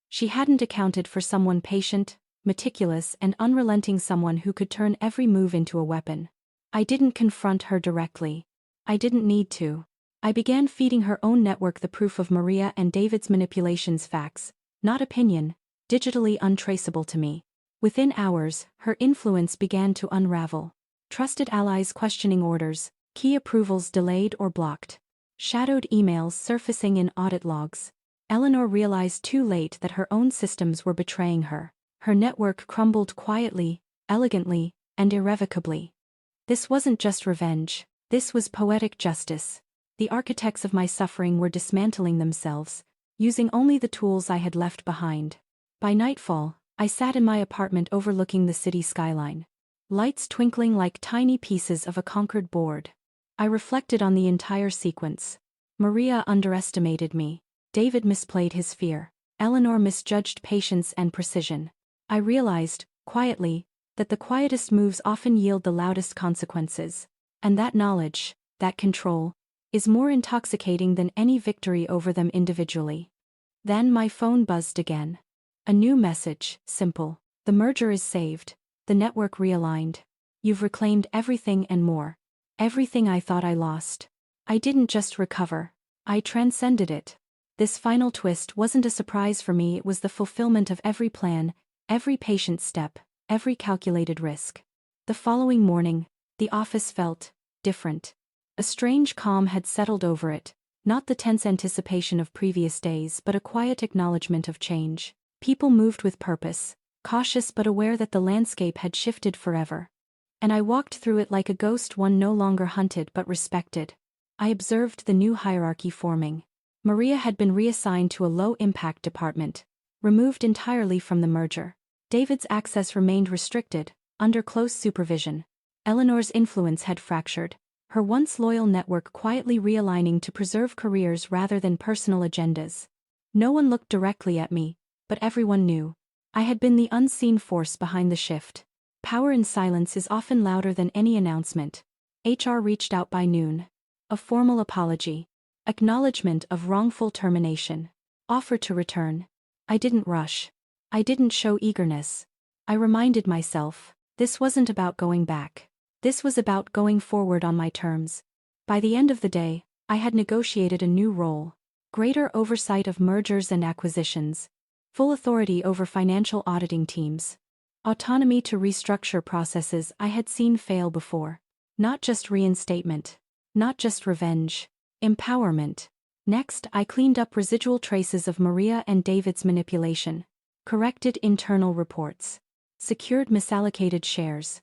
She hadn't accounted for someone patient, meticulous, and unrelenting, someone who could turn every move into a weapon. I didn't confront her directly. I didn't need to. I began feeding her own network the proof of Maria and David's manipulations, facts, not opinion, digitally untraceable to me. Within hours, her influence began to unravel. Trusted allies questioning orders, key approvals delayed or blocked. Shadowed emails surfacing in audit logs. Eleanor realized too late that her own systems were betraying her. Her network crumbled quietly, elegantly, and irrevocably. This wasn't just revenge. This was poetic justice. The architects of my suffering were dismantling themselves, using only the tools I had left behind. By nightfall, I sat in my apartment overlooking the city skyline. Lights twinkling like tiny pieces of a conquered board. I reflected on the entire sequence. Maria underestimated me. David misplayed his fear. Eleanor misjudged patience and precision. I realized, quietly, that the quietest moves often yield the loudest consequences. And that knowledge, that control, is more intoxicating than any victory over them individually. Then my phone buzzed again. A new message, simple. The merger is saved. The network realigned. You've reclaimed everything and more. Everything I thought I lost. I didn't just recover. I transcended it. This final twist wasn't a surprise for me, it was the fulfillment of every plan, every patient step, every calculated risk. The following morning, the office felt different. A strange calm had settled over it, not the tense anticipation of previous days but a quiet acknowledgement of change. People moved with purpose, cautious but aware that the landscape had shifted forever. And I walked through it like a ghost, one no longer hunted but respected. I observed the new hierarchy forming. Maria had been reassigned to a low-impact department, removed entirely from the merger. David's access remained restricted, under close supervision. Eleanor's influence had fractured, her once loyal network quietly realigning to preserve careers rather than personal agendas. No one looked directly at me, but everyone knew. I had been the unseen force behind the shift. Power in silence is often louder than any announcement. HR reached out by noon. A formal apology. Acknowledgement of wrongful termination. Offer to return. I didn't rush. I didn't show eagerness. I reminded myself, this wasn't about going back. This was about going forward on my terms. By the end of the day, I had negotiated a new role. Greater oversight of mergers and acquisitions. Full authority over financial auditing teams. Autonomy to restructure processes I had seen fail before. Not just reinstatement. Not just revenge. Empowerment. Next, I cleaned up residual traces of Maria and David's manipulation. Corrected internal reports. Secured misallocated shares.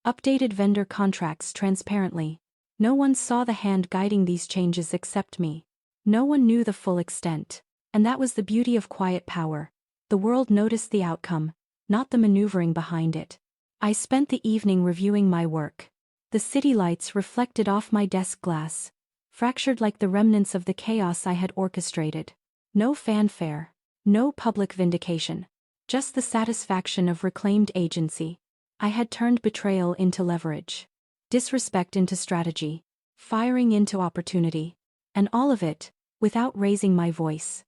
Updated vendor contracts transparently. No one saw the hand guiding these changes except me. No one knew the full extent. And that was the beauty of quiet power. The world noticed the outcome, not the maneuvering behind it. I spent the evening reviewing my work. The city lights reflected off my desk glass, fractured like the remnants of the chaos I had orchestrated. No fanfare, no public vindication, just the satisfaction of reclaimed agency. I had turned betrayal into leverage, disrespect into strategy, firing into opportunity, and all of it, without raising my voice.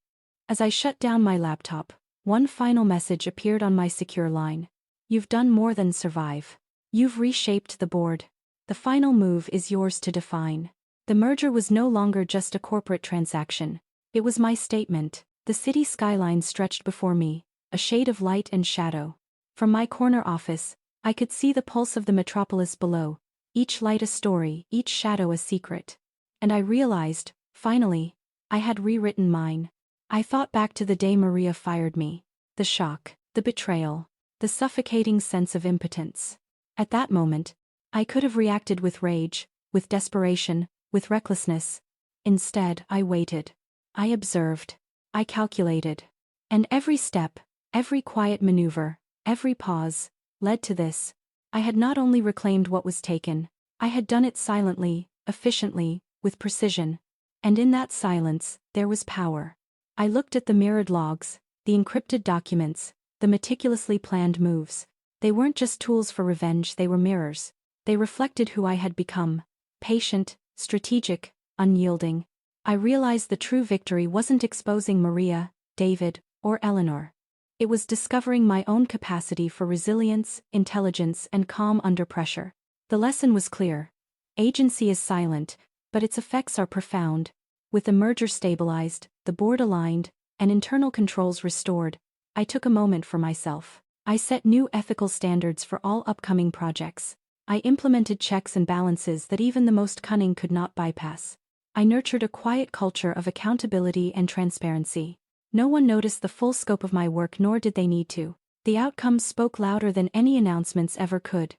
As I shut down my laptop, one final message appeared on my secure line. You've done more than survive. You've reshaped the board. The final move is yours to define. The merger was no longer just a corporate transaction. It was my statement. The city skyline stretched before me, a shade of light and shadow. From my corner office, I could see the pulse of the metropolis below, each light a story, each shadow a secret. And I realized, finally, I had rewritten mine. I thought back to the day Maria fired me. The shock, the betrayal, the suffocating sense of impotence. At that moment, I could have reacted with rage, with desperation, with recklessness. Instead, I waited. I observed. I calculated. And every step, every quiet maneuver, every pause, led to this. I had not only reclaimed what was taken, I had done it silently, efficiently, with precision. And in that silence, there was power. I looked at the mirrored logs, the encrypted documents, the meticulously planned moves. They weren't just tools for revenge, they were mirrors. They reflected who I had become. Patient, strategic, unyielding. I realized the true victory wasn't exposing Maria, David, or Eleanor. It was discovering my own capacity for resilience, intelligence, and calm under pressure. The lesson was clear. Agency is silent, but its effects are profound. With the merger stabilized, the board aligned, and internal controls restored, I took a moment for myself. I set new ethical standards for all upcoming projects. I implemented checks and balances that even the most cunning could not bypass. I nurtured a quiet culture of accountability and transparency. No one noticed the full scope of my work, nor did they need to. The outcomes spoke louder than any announcements ever could.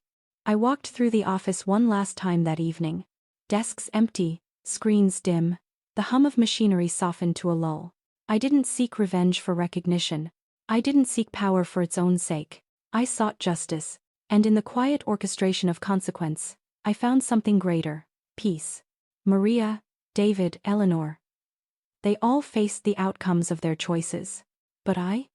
I walked through the office one last time that evening. Desks empty, screens dim. The hum of machinery softened to a lull. I didn't seek revenge for recognition. I didn't seek power for its own sake. I sought justice. And in the quiet orchestration of consequence, I found something greater: peace. Maria, David, Eleanor. They all faced the outcomes of their choices. But I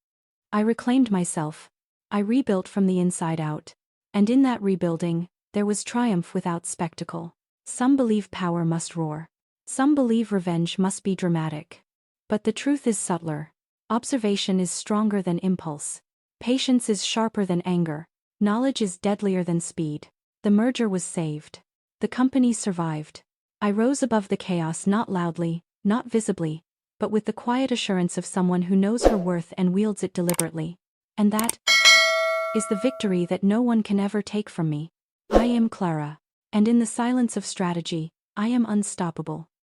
reclaimed myself. I rebuilt from the inside out. And in that rebuilding, there was triumph without spectacle. Some believe power must roar. Some believe revenge must be dramatic. But the truth is subtler. Observation is stronger than impulse. Patience is sharper than anger. Knowledge is deadlier than speed. The merger was saved. The company survived. I rose above the chaos, not loudly, not visibly, but with the quiet assurance of someone who knows her worth and wields it deliberately. And that is the victory that no one can ever take from me. I am Clara. And in the silence of strategy, I am unstoppable.